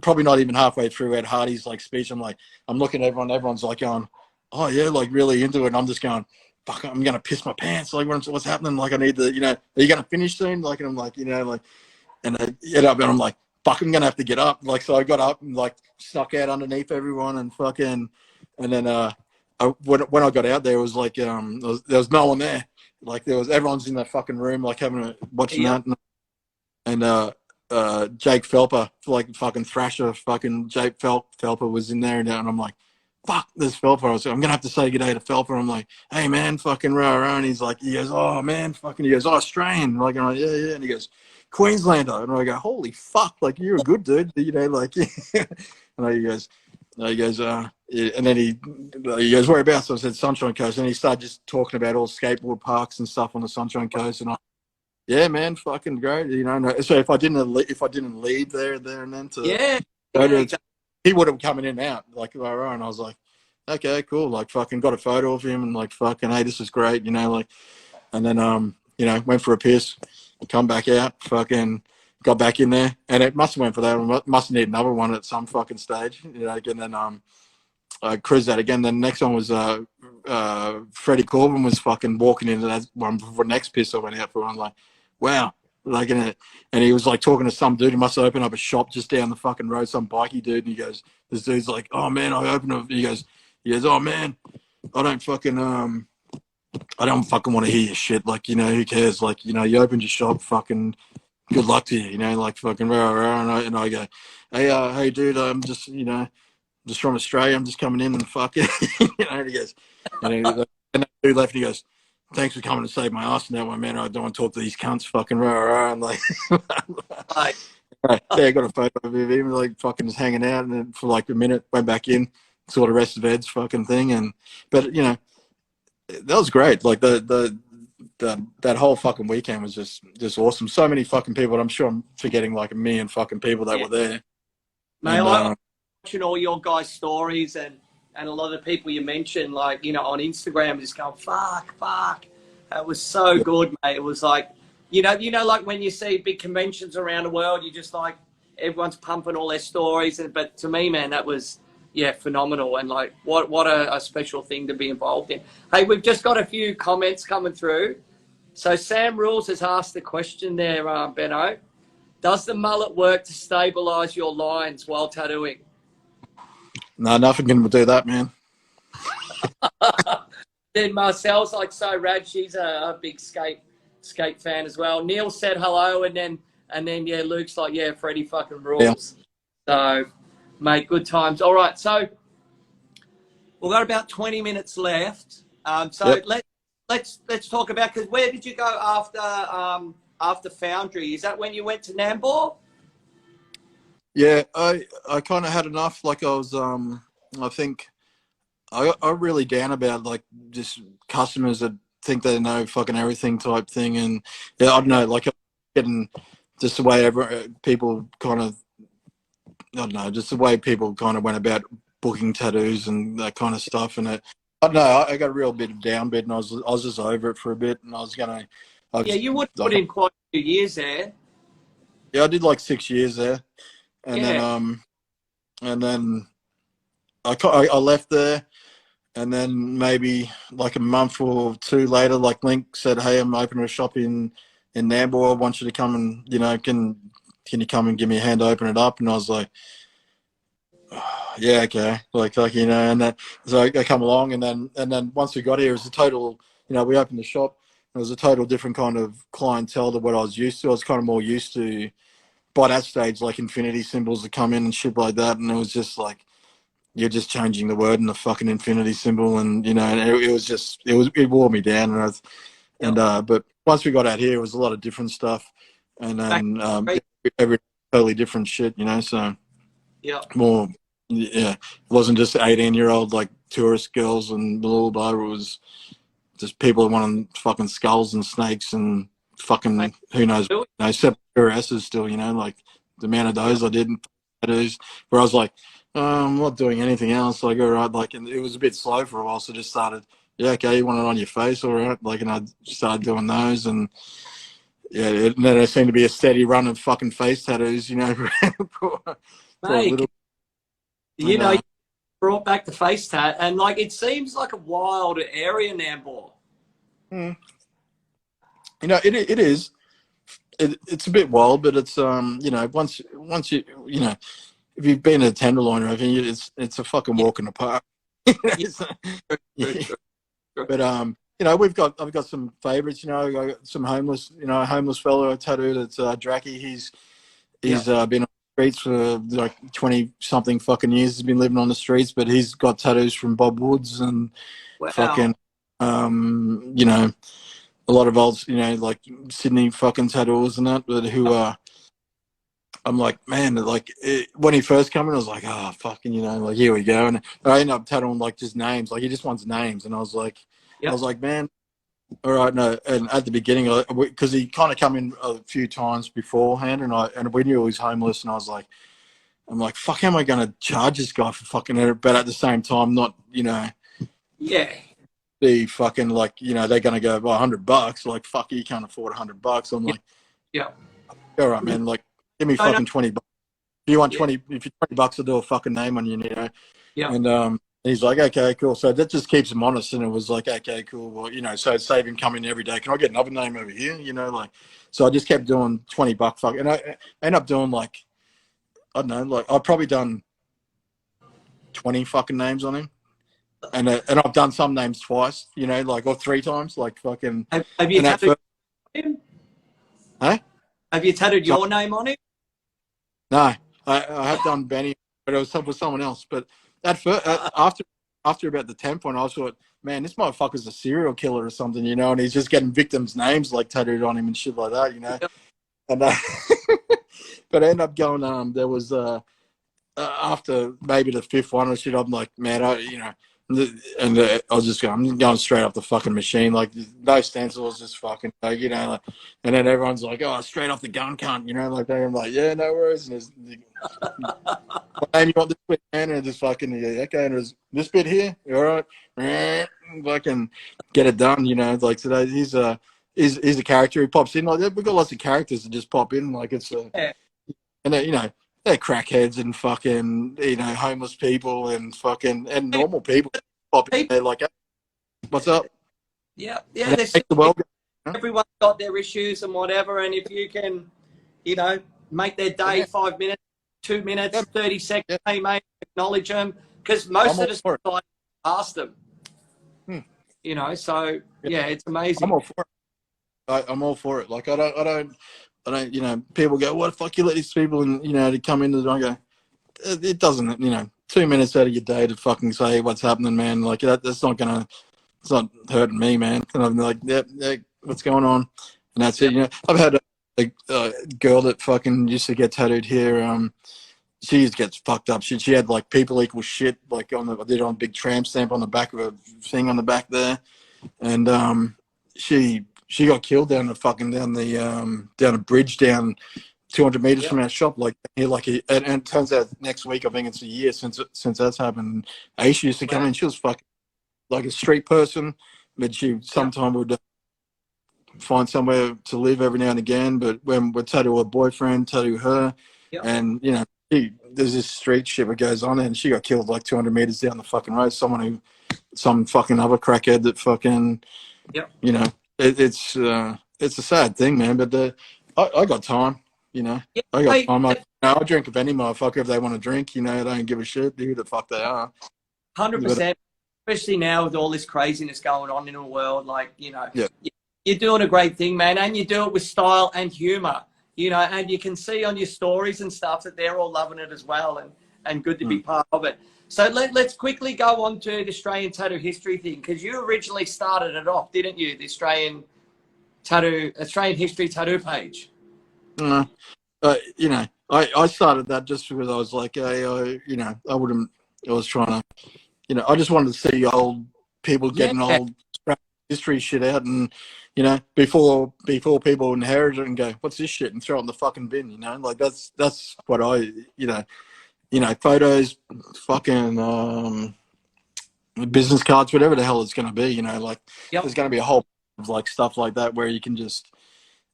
probably not even halfway through Ed Hardy's like speech. I'm looking at everyone's like going, oh yeah, like really into it, and I'm just going, fuck, I'm gonna piss my pants, like what's happening, like I need to, are you gonna finish soon, like, and I'm like, and I get up and I'm like, fuck, I'm gonna have to get up, like, so I got up and like snuck out underneath everyone and fucking, and then when I got out there, it was like there was no one there, like everyone's in that fucking room like watching that, and Jake Felper, like fucking Thrasher, fucking Jake Felper was in there, and I'm like, fuck, this Felper. I was like, I'm gonna have to say good day to Felper. I'm like, hey man, fucking rah, and he goes, oh man, fucking, he goes, oh, Australian, like, I'm like, yeah, and he goes, Queenslander, and I go, holy fuck, like you're a good dude, like, and he goes, and then he goes, whereabouts? So I said Sunshine Coast, and he started just talking about all skateboard parks and stuff on the Sunshine Coast, and yeah, man, fucking great, So if I didn't leave there and then he would have come in and out like, and I was like, okay, cool, like fucking got a photo of him and like fucking, hey, this is great, like, and then went for a piss, come back out, fucking got back in there, and it must have went for that. Must need another one at some fucking stage, and then I cruised that again. Then the next one was Freddie Corbin was fucking walking into that one for the next piss I went out for. I'm like, wow. Like, and he was like talking to some dude who must have opened up a shop just down the fucking road, some bikey dude, and he goes, this dude's like, oh man, I opened up, he goes, oh man, I don't fucking want to hear your shit, like, who cares, like, you opened your shop, fucking good luck to you, like fucking and I go, hey dude, I'm just, just from Australia, I'm just coming in and fucking, and he goes, and that dude left, and he goes, thanks for coming to save my ass in that one, man. I don't want to talk to these cunts, fucking I'm like, yeah, I got a photo of him, like fucking just hanging out, and then for like a minute, went back in, saw the rest of Ed's fucking thing, but that was great. Like that whole fucking weekend was just awesome. So many fucking people. I'm sure I'm forgetting like a million fucking people that were there. Mate, I'm watching all your guys' stories and a lot of the people you mentioned, like, on Instagram, just going, fuck. That was so good, mate. It was like, like when you see big conventions around the world, you just like, everyone's pumping all their stories. But to me, man, that was, phenomenal. And like, what a special thing to be involved in. Hey, we've just got a few comments coming through. So Sam Rules has asked the question there, Beno. Does the mullet work to stabilize your lines while tattooing? No, nothing can do that, man. Then Marcel's like, so rad. She's a big skate fan as well. Neil said hello, and then Luke's like, yeah, Freddie fucking rules. Yeah. So, mate, good times. All right, so we've got about 20 minutes left. Let's talk about, because where did you go after Foundry? Is that when you went to Nambour? Yeah, I kind of had enough. Like I was, I think I really down about like just customers that think they know fucking everything type thing, and I don't know, like getting just the way people kind of, I don't know, just the way people kind of went about booking tattoos and that kind of stuff. And I don't know, I got a real bit of downbeat, and I was just over it for a bit, and I was gonna. Yeah, you would put in quite a few years there. Yeah, I did like 6 years there, and Yeah. then I left there, and then maybe like a month or two later, like Link said, "Hey, I'm opening a shop in Nambour. I want you to come and can you come and give me a hand to open it up?" And I was like, oh, "Yeah, okay." And then so I come along, and then once we got here, it was a total. We opened the shop. It was a total different kind of clientele to what I was used to. I was kind of more used to by that stage, like infinity symbols that come in and shit like that, and it was just like you're just changing the word in the fucking infinity symbol, and and it wore me down, but once we got out here, it was a lot of different stuff, and then every totally different shit, so more, yeah, it wasn't just 18-year-old like tourist girls and blah blah blah. It was just people that wanted fucking skulls and snakes and fucking who knows, sepulchre S's still, like the amount of those I did in tattoos, where I was like, I'm not doing anything else. Like, all right, like, and it was a bit slow for a while, so just started, yeah, okay, you want it on your face, all right, like, and I started doing those, and yeah, and then there seemed to be a steady run of fucking face tattoos, for a Mate, little. you brought back the face tat, and like it seems like a wild area, Nambour. It is. It's a bit wild, but it's once you if you've been a Tenderloin, I think it's a fucking walk in the park. But I've got some favorites. I got some homeless, a homeless fellow tattooed. It's Dracky. He's been on the streets for like 20 something fucking years. He's been living on the streets, but he's got tattoos from Bob Woods and fucking a lot of old, like Sydney fucking tattoos and that, but who I'm like, man, like when he first came in, I was like, oh, fucking, like here we go, and I ended up tattooing like just names, like he just wants names, and I was like, man, all right, no, and at the beginning, because he kind of come in a few times beforehand, and we knew he was homeless, and I'm like, fuck, how am I going to charge this guy for fucking it? But at the same time, not, be fucking like, they're going to go by $100. Like, fuck, you can't afford $100. I'm like, all right, man, like, give me fucking $20. If you want 20, if you're $20, I'll do a fucking name on you, And he's like, okay, cool. So that just keeps him honest. And it was like, okay, cool. Well, so save him coming every day. Can I get another name over here? So I just kept doing $20 fuck. And I end up doing like, I don't know, like I've probably done 20 fucking names on him. And I've done some names twice, or 3 times, like fucking. Have you tattooed him? Huh? Have you tattooed your name on him? No, I have done Benny, but it was with someone else. But at first, after about the 10 point, I thought, man, this motherfucker's a serial killer or something, and he's just getting victims' names like tattooed on him and shit like that, And but I ended up going. There was after maybe the 5th one or shit, I'm like, man, and I was just going, I'm going straight off the fucking machine, like no stencils, just fucking, like, and then everyone's like, oh, straight off the gun, cunt, like that. I'm like, yeah, no worries. And what name you want this bit, man? And just fucking, yeah, okay, and there's this bit here, all right, fucking get it done, like today he's a character. He pops in like that. We've got lots of characters that just pop in, like it's and then they're crackheads and fucking, homeless people and fucking, and normal people pop in there like, what's up? Yeah. Everyone's got their issues and whatever, and if you can, make their day 5 minutes, 2 minutes, 30 seconds, hey mate, acknowledge them, because most of the stuff I ask them. So it's amazing. I'm all for it. I'm all for it. Like I don't, people go, what the fuck you let these people in, to come into the, I go, it doesn't, 2 minutes out of your day to fucking say what's happening, man. Like that's not gonna, it's not hurting me, man. And I'm like, yeah, what's going on? And that's it. I've had a girl that fucking used to get tattooed here. She gets fucked up. She had like people equal shit, like I did on a big tramp stamp on the back of a thing on the back there. And she she got killed down down a bridge down 200 meters Yep. from our shop. Like and it turns out next week, I think it's a year since that's happened. Aisha used to come in. She was fucking like a street person, but she sometimes would find somewhere to live every now and again. But when we tattoo her boyfriend, tattoo her, Yep. and there's this street shit that goes on, and she got killed like 200 meters down the fucking road. Some fucking other crackhead that fucking, Yep. it's a sad thing, man. But I got time, Yep. I got Hey, time. I'll drink with any motherfucker if they want to drink. I don't give a shit who the fuck they are. 100%. Especially now with all this craziness going on in the world, like, Yeah. you're doing a great thing, man, and you do it with style and humor, and you can see on your stories and stuff that they're all loving it as well, and good to be part of it. So let's quickly go on to the Australian tattoo history thing, because you originally started it off, didn't you? The Australian history tattoo page. I started that just because I was like, I wouldn't. I was trying to, I just wanted to see old people getting old history shit out, and before people inherit it and go, what's this shit, and throw it in the fucking bin. Like that's what I, photos, fucking business cards, whatever the hell it's going to be. Like there's going to be a whole of like stuff like that where you can just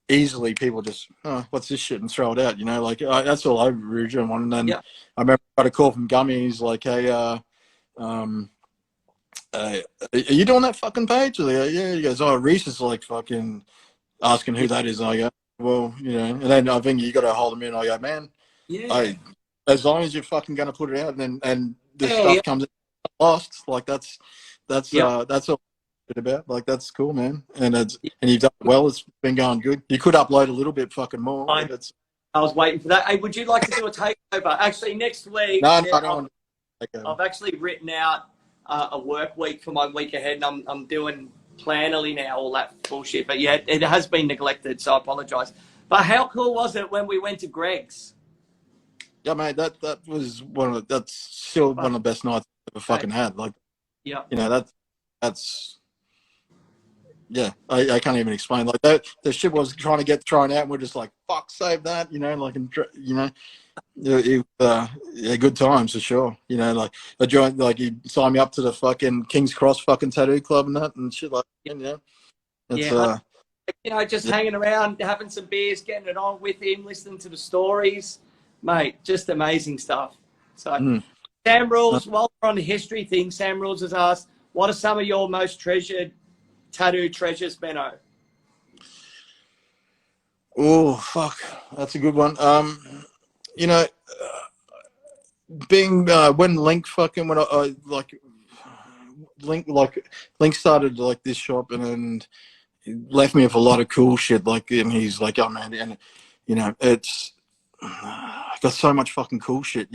easily people just, what's this shit, and throw it out. Like that's all I originally wanted. And then I remember I got a call from Gummy. He's like, hey, are you doing that fucking page? Yeah. He goes, Rhys is like fucking asking who that is. And I go, well, and then I think you got to hold him in. I go, man, as long as you're fucking going to put it out, and the stuff comes in lost, like that's all about. Like that's cool, man. And you've done well. It's been going good. You could upload a little bit fucking more. I was waiting for that. Hey, would you like to do a takeover? Actually, next week, I've actually written out a work week for my week ahead, and I'm doing Plannerly now, all that bullshit. But yeah, it has been neglected, so I apologise. But how cool was it when we went to Greg's? Yeah, mate, that's still one of the best nights I've ever fucking had. Like, that's I can't even explain. Like that, the shit was trying to get thrown out, and we're just like, fuck, save that, good times for sure. Like I joined, like he signed me up to the fucking King's Cross fucking tattoo club and that and shit like that. It's, just hanging around, having some beers, getting it on with him, listening to the stories, mate, just amazing stuff. So Sam Rules, while we're on the history thing, Sam Rules has asked, what are some of your most treasured tattoo treasures, Beno? Oh, fuck. That's a good one. Being when Link fucking when I Link started like this shop and he left me with a lot of cool shit. Like, and he's like, oh man, and it's I got so much fucking cool shit.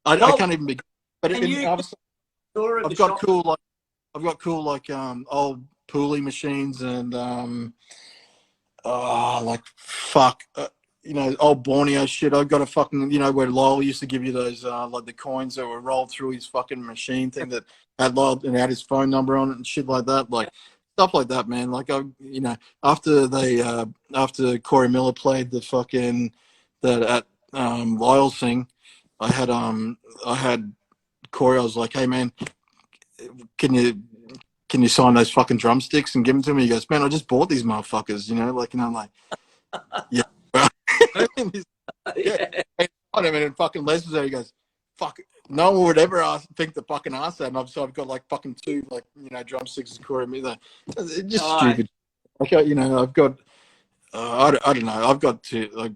I can't even be. But I've got cool like old pulley machines and like fuck. Old Borneo shit. I've got a fucking, where Lyle used to give you those, like the coins that were rolled through his fucking machine thing that had Lyle and had his phone number on it and shit like that. Like stuff like that, man. Like after Corey Miller played the fucking at Lyle's thing, I had Corey. I was like, hey man, can you sign those fucking drumsticks and give them to me? He goes, man, I just bought these motherfuckers. I'm like, yeah. And fucking Les was there. He goes, "Fuck, no one would ever think the fucking ask that." And I've got like fucking two like drumsticks and Corey Miller. It's just stupid. Like I've got I don't know. I've got to like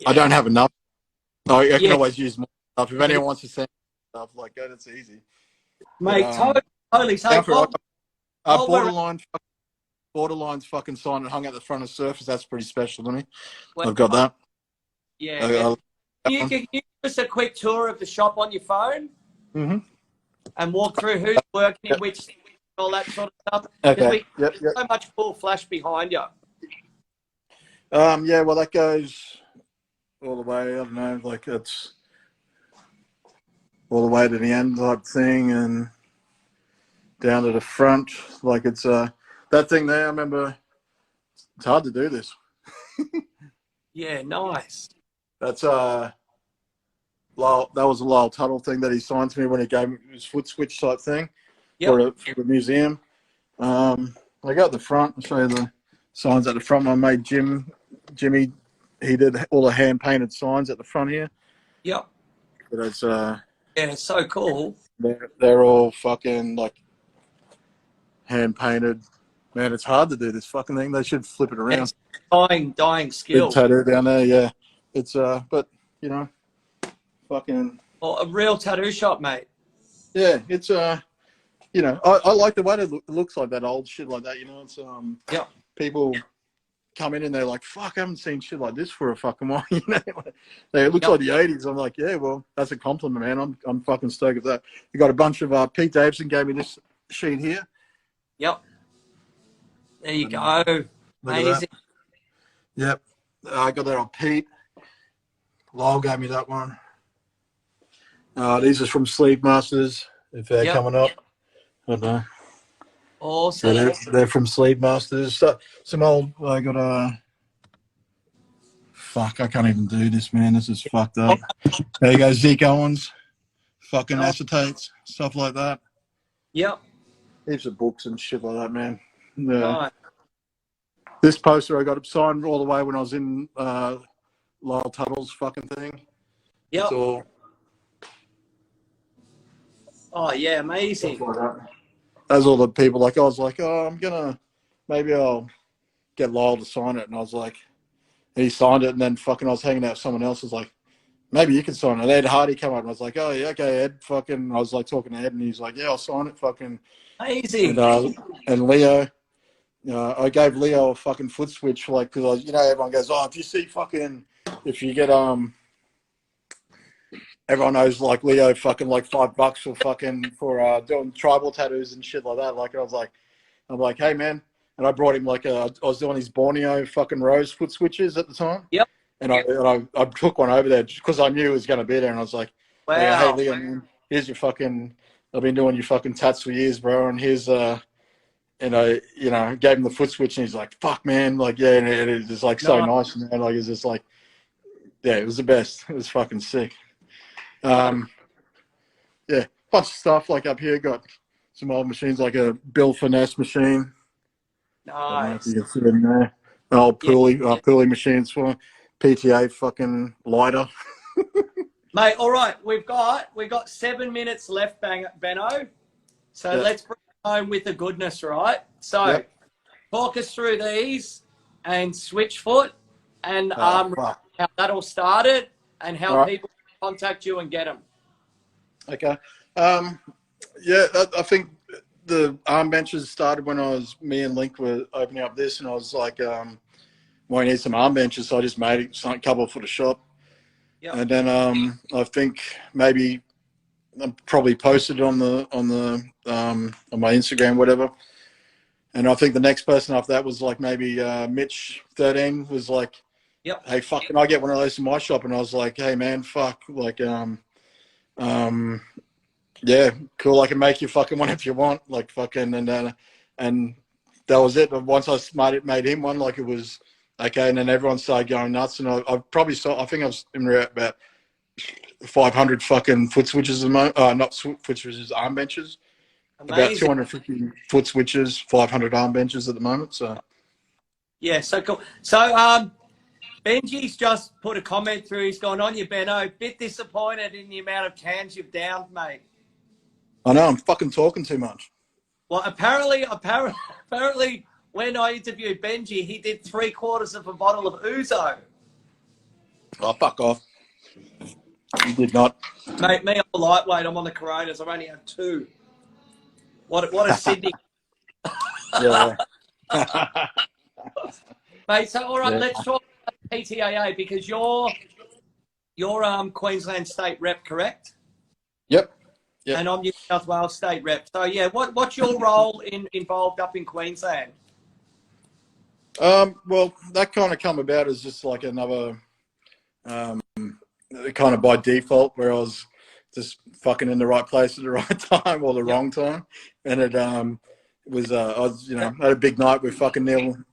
I don't have enough. I can always use more stuff. If anyone wants to send stuff like that, it's easy. Mate, totally. Borderline's fucking sign and hung at the front of Surface. That's pretty special to me. I've got that. Yeah. Can you give us a quick tour of the shop on your phone? Mm-hmm. And walk through who's working in which, all that sort of stuff. Okay. There's so much cool flash behind you. Yeah, well, that goes all the way. I don't know, like it's all the way to the end type thing and down to the front. Like it's that thing there. I remember It's hard to do this. Yeah, nice. That's Lyle, that was a Lyle Tuttle thing that he signed to me when he gave me his foot switch type thing for the museum. I got the front. I'll show you the signs at the front. My mate Jimmy, he did all the hand painted signs at the front here. Yep. But it's Yeah, it's so cool. they're all fucking like hand painted. Man, it's hard to do this fucking thing. They should flip it around. It's dying skill. Big tattoo down there, yeah. It's but you know, fucking. Well, a real tattoo shop, mate. Yeah, it's you know, I like the way it looks like that old shit like that. You know, it's people come in and they're like, "Fuck, I haven't seen shit like this for a fucking while." You know, it looks like the '80s. I'm like, yeah, well, that's a compliment, man. I'm fucking stoked with that. You got a bunch of P.T.A.A gave me this sheet here. Yep. There you go. Amazing. Yep, I got that on Pete. Lyle gave me that one. These are from Sleep Masters. If they're coming up, I don't know. Awesome. So they're from Sleep Masters. So, some old. I got fuck, I can't even do this, man. This is fucked up. There you go, Zeke Owens. Fucking acetates, stuff like that. Yep. Heaps of books and shit like that, man. Nice. This poster I got signed all the way when I was in Lyle Tuttle's fucking thing. Yep. It's all. Oh yeah, amazing. Like that. As all the people, like I was like, oh, maybe I'll get Lyle to sign it, and I was like, he signed it, and then fucking I was hanging out with someone else, was like, maybe you can sign it. And Ed Hardy came up, and I was like, oh yeah, okay, Ed, fucking. I was like talking to Ed, and he's like, yeah, I'll sign it, fucking. Amazing. And Leo, I gave Leo a fucking foot switch, like, because everyone goes, oh, if you get everyone knows like Leo fucking like $5 for doing tribal tattoos and shit like that. Like I'm like, hey man, and I brought him like I was doing his Borneo fucking rose foot switches at the time. Yep. And I took one over there because I knew it was going to be there, and I was like, wow. Hey Leo, man, here's your fucking. I've been doing your fucking tats for years, bro, and here's and I gave him the foot switch, and he's like, fuck man, like yeah, and it was like so nice, man. Like it's just like, yeah, it was the best. It was fucking sick. Yeah, bunch of stuff like up here. Got some old machines like a Bill Finesse machine. Nice. You can see in there. Old pulley machines for P.T.A.A fucking lighter. Mate, all right, we've got 7 minutes left, Beno. So let's bring it home with the goodness, right? So talk us through these and Switchfoot and how that all started and how people contact you and get them. Okay. I think the arm benches started when me and Link were opening up this, and I was like, well, I need some arm benches, so I just made a couple for the shop. Yep. And then I think maybe I probably posted on my Instagram, whatever. And I think the next person after that was like maybe Mitch 13 was like, hey, fuck, can I get one of those in my shop? And I was like, hey man, fuck, like yeah, cool, I can make you fucking one if you want, like fucking, and that was it. But once I made him one, like it was okay, and then everyone started going nuts, and I probably saw, I think I was in about 500 fucking foot switches at the moment, not foot switches, arm benches. Amazing. About 250 foot switches, 500 arm benches at the moment. So yeah, so cool. So Benji's just put a comment through. He's gone, on you, Beno. Bit disappointed in the amount of cans you've downed, mate. I know, I'm fucking talking too much. Well, apparently, when I interviewed Benji, he did 3/4 of a bottle of Ouzo. Oh, fuck off. You did not. Mate, me, I'm a lightweight. I'm on the Coronas. I've only had 2. What a Sydney. Yeah. Mate, so all right, let's talk about P.T.A.A. because you're Queensland State Rep, correct? Yep. And I'm New South Wales State Rep. So yeah, what's your role involved up in Queensland? Well, that kind of come about as just like another kind of by default, where I was just fucking in the right place at the right time or the wrong time, and it was I was had a big night with fucking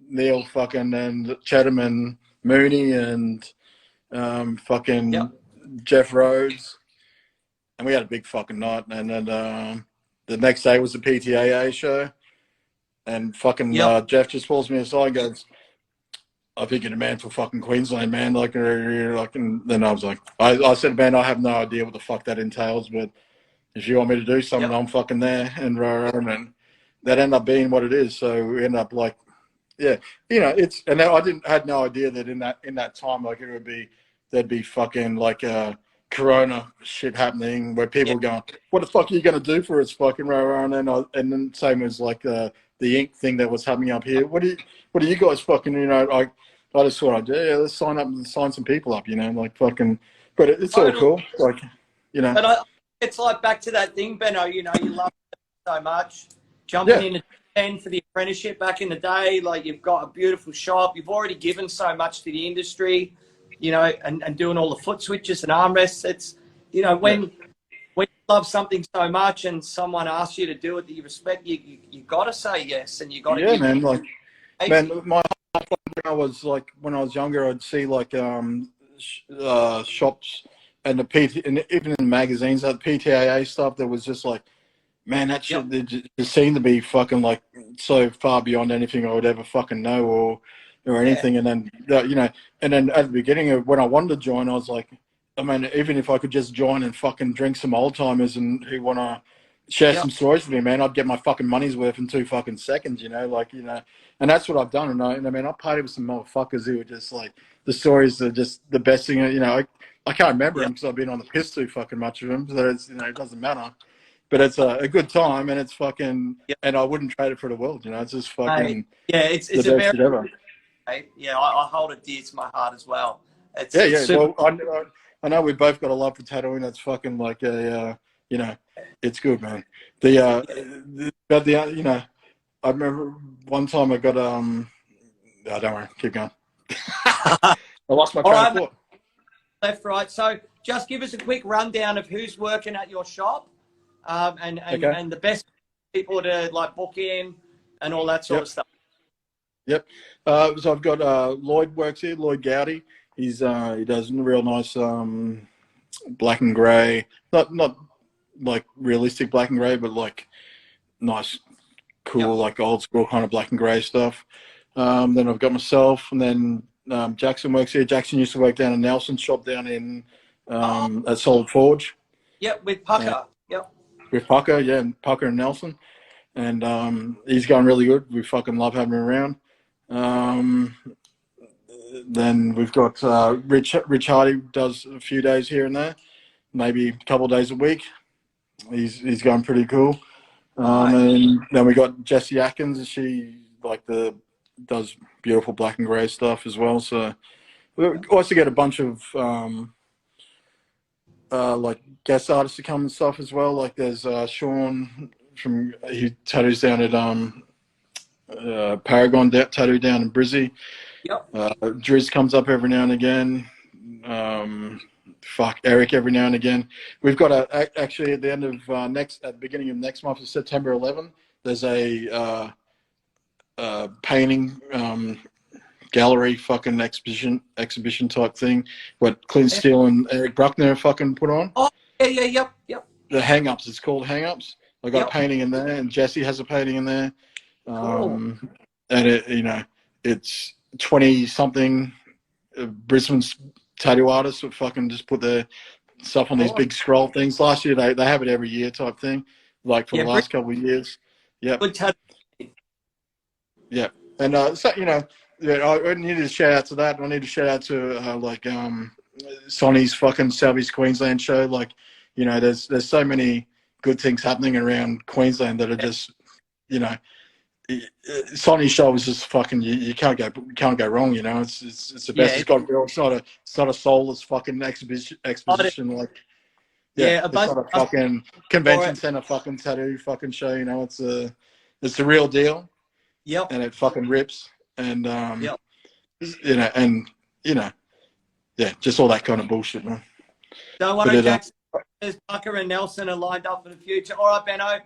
Neil fucking and Chatham and Mooney and fucking Yep. Jeff Rhodes, and we had a big fucking night. And then the next day was the P.T.A.A. show, and fucking Yep. Jeff just pulls me aside and goes, "I think you're the man for fucking Queensland, man." And then I was like, I said, "Man, I have no idea what the fuck that entails, but if you want me to do something, Yep. I'm fucking there." And that ended up being what it is. So we ended up like, yeah, it's, and I had no idea that in that time, like there'd be fucking like Corona shit happening where people Yep. were going, "What the fuck are you gonna do for us, fucking rah?" And then same as like the ink thing that was happening up here. What do you guys fucking, I just thought, yeah, let's sign up and sign some people up, like fucking, but it's all Totally. cool, like, But it's like back to that thing, Beno. You love it so much. Jumping yeah, in at 10 for the apprenticeship back in the day, like you've got a beautiful shop. You've already given so much to the industry, and doing all the foot switches and armrests. It's, when you love something so much and someone asks you to do it that you respect, you got to say yes, and you got to yeah, give. man, like, man, when I was younger, I'd see like shops and and even in magazines, that P.T.A.A. stuff that was just like, man, that Yep. shit just seemed to be fucking like so far beyond anything I would ever fucking know or Yeah. anything. And then and then at the beginning of when I wanted to join, I was like, I mean, even if I could just join and fucking drink some old timers and who want to share Yep. some stories with me, man, I'd get my fucking money's worth in 2 fucking seconds, and that's what I've done. And I mean, I partied with some motherfuckers who were just like, the stories are just the best thing. I can't remember them Yep. because I've been on the piss too fucking much of them. So it's, it doesn't matter. But it's a good time, and it's fucking, Yep. and I wouldn't trade it for the world. It's just Mate, fucking yeah, the it's a best very, shit ever. yeah, I hold it dear to my heart as well. Yeah, It's yeah. super. Well, I know we both got a love for tattooing. That's fucking like it's good, man. But I remember one time I got oh, don't worry, keep going. I lost my All train of right, mate, thought. left, right. So just give us a quick rundown of who's working at your shop, Okay. and the best people to like book in and all that sort Yep. of stuff. Yep. So I've got Lloyd works here. Lloyd Gowdy. He does real nice black and grey. Not like realistic black and grey, but like nice, cool, Yep. like old school kind of black and grey stuff. Then I've got myself, and then Jackson works here. Jackson used to work down in Nelson's shop down in Oh, at Solid Forge. yep, with And Pucker. Yep. with Pucker, yeah, and Pucker and Nelson. And he's going really good. We fucking love having him around. Um, then we've got Rich Hardy does a few days here and there, maybe a couple of days a week. He's going pretty cool. Right. And then we got Jessie Atkins. She does beautiful black and grey stuff as well. So we also get a bunch of like guest artists to come and stuff as well. Like there's Sean he tattoos down at Paragon Tattoo down in Brizzy. Yep. Driz comes up every now and again. Eric every now and again. We've got actually at the end of at the beginning of next month, September 11th. There's a painting gallery fucking exhibition type thing. What Clint Steele and Eric Bruckner fucking put on. Oh, yeah, yeah, yep, yep, The Hang-Ups. It's called Hang-Ups. I got yep. a painting in there, and Jesse has a painting in there. Cool. And it's 20 something Brisbane's tattoo artists that fucking just put their stuff on these Cool. big scroll things. Last year they have it every year type thing, like for Yeah, the last couple of years. Yep. good tattoo. Yeah. And I need to shout out to that. I need to shout out to Sonny's fucking Southeast Queensland show. Like, there's so many good things happening around Queensland that are just, Sonny's show is just fucking you can't go wrong. It's the best. Yeah, It's got it's not a soulless fucking exposition like. Yeah, yeah, a it's bunch not a of fucking for convention it. center fucking tattoo fucking show. It's the real deal, Yep, and it fucking rips. And yep. and yeah, just all that kind of bullshit, man. Don't But worry, Jackson. There's Tucker and Nelson are lined up for the future. All right, Beno.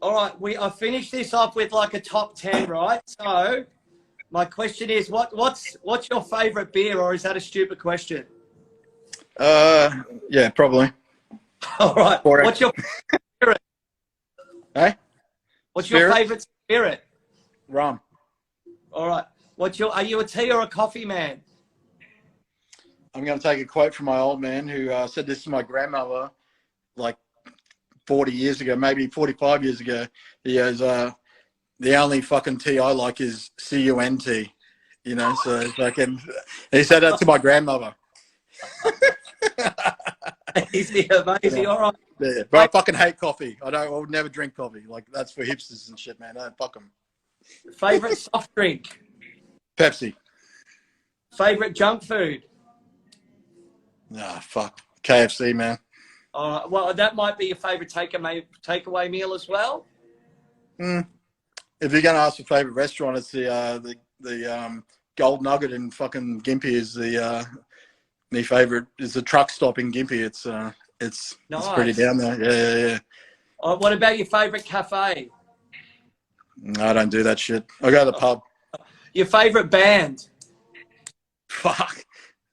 All right, I finished this off with like a top 10, right? So My question is, what's your favourite beer, or is that a stupid question? Yeah, probably. All right. What's your spirit? Hey, What's your spirit, favourite spirit? rum. All right. Are you a tea or a coffee man? I'm going to take a quote from my old man who said this to my grandmother like 40 years ago, maybe 45 years ago. He goes, the only fucking tea I like is CUNT. You know, so fucking, he said that to my grandmother. Easy, amazing. Yeah. All right. Yeah, but I fucking hate coffee. I would never drink coffee. Like, that's for hipsters and shit, man. Fuck them. Favourite soft drink? Pepsi. Favourite junk food? Nah, fuck. KFC, man. All right. Well, that might be your favourite takeaway meal as well. Mm. If you're going to ask for favorite restaurant, it's the Gold Nugget in fucking Gympie is the my favorite. Is the truck stop in Gympie. It's pretty Nice. down there. Yeah. What about your favourite cafe? I don't do that shit. I go to the pub. Your favourite band? Fuck.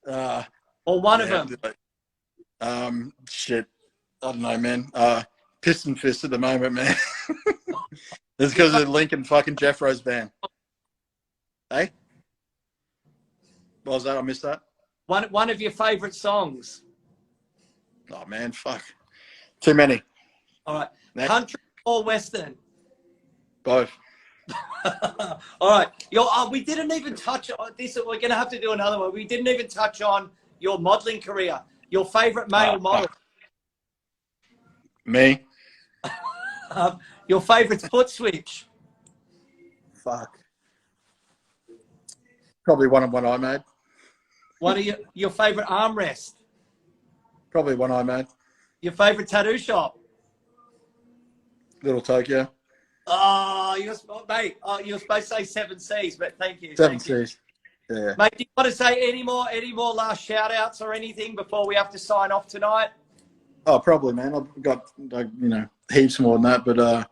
Or one of them? Shit. I don't know, man. Piston Fist at the moment, man. It's because of Lincoln fucking Jeffro's band. Hey? What was that? I missed that. One of your favourite songs? Oh, man, fuck. Too many. All right. Next. Country or Western? Both. All right. We didn't even touch on this. We're going to have to do another one. We didn't even touch on your modelling career. Your favourite male model? Me. Your favourite foot switch? Fuck. Probably one I made. One of your favourite armrest? Probably one I made. Your favourite tattoo shop? Little Tokyo. Oh, mate. Oh, you were supposed to say 7 C's, but thank you. Seven C's. Yeah. Mate, do you want to say any more last shout outs or anything before we have to sign off tonight? Oh, probably, man. I've got, heaps more than that, but,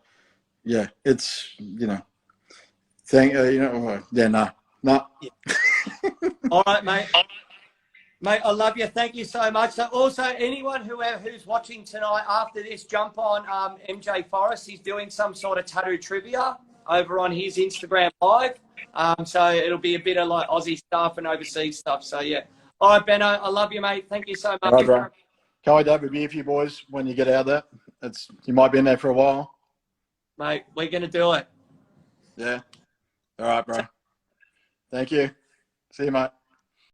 yeah, it's, nah. Yeah. All right, mate. Mate, I love you. Thank you so much. So also, anyone who's watching tonight after this, jump on MJ Forrest. He's doing some sort of tattoo trivia over on his Instagram Live. So it'll be a bit of like Aussie stuff and overseas stuff. So, yeah. All right, Beno, I love you, mate. Thank you so much. All right, bro. Can't wait to have a beer for you boys when you get out of there. You might be in there for a while. Mate, we're going to do it. Yeah. All right, bro. Thank you. See you, mate.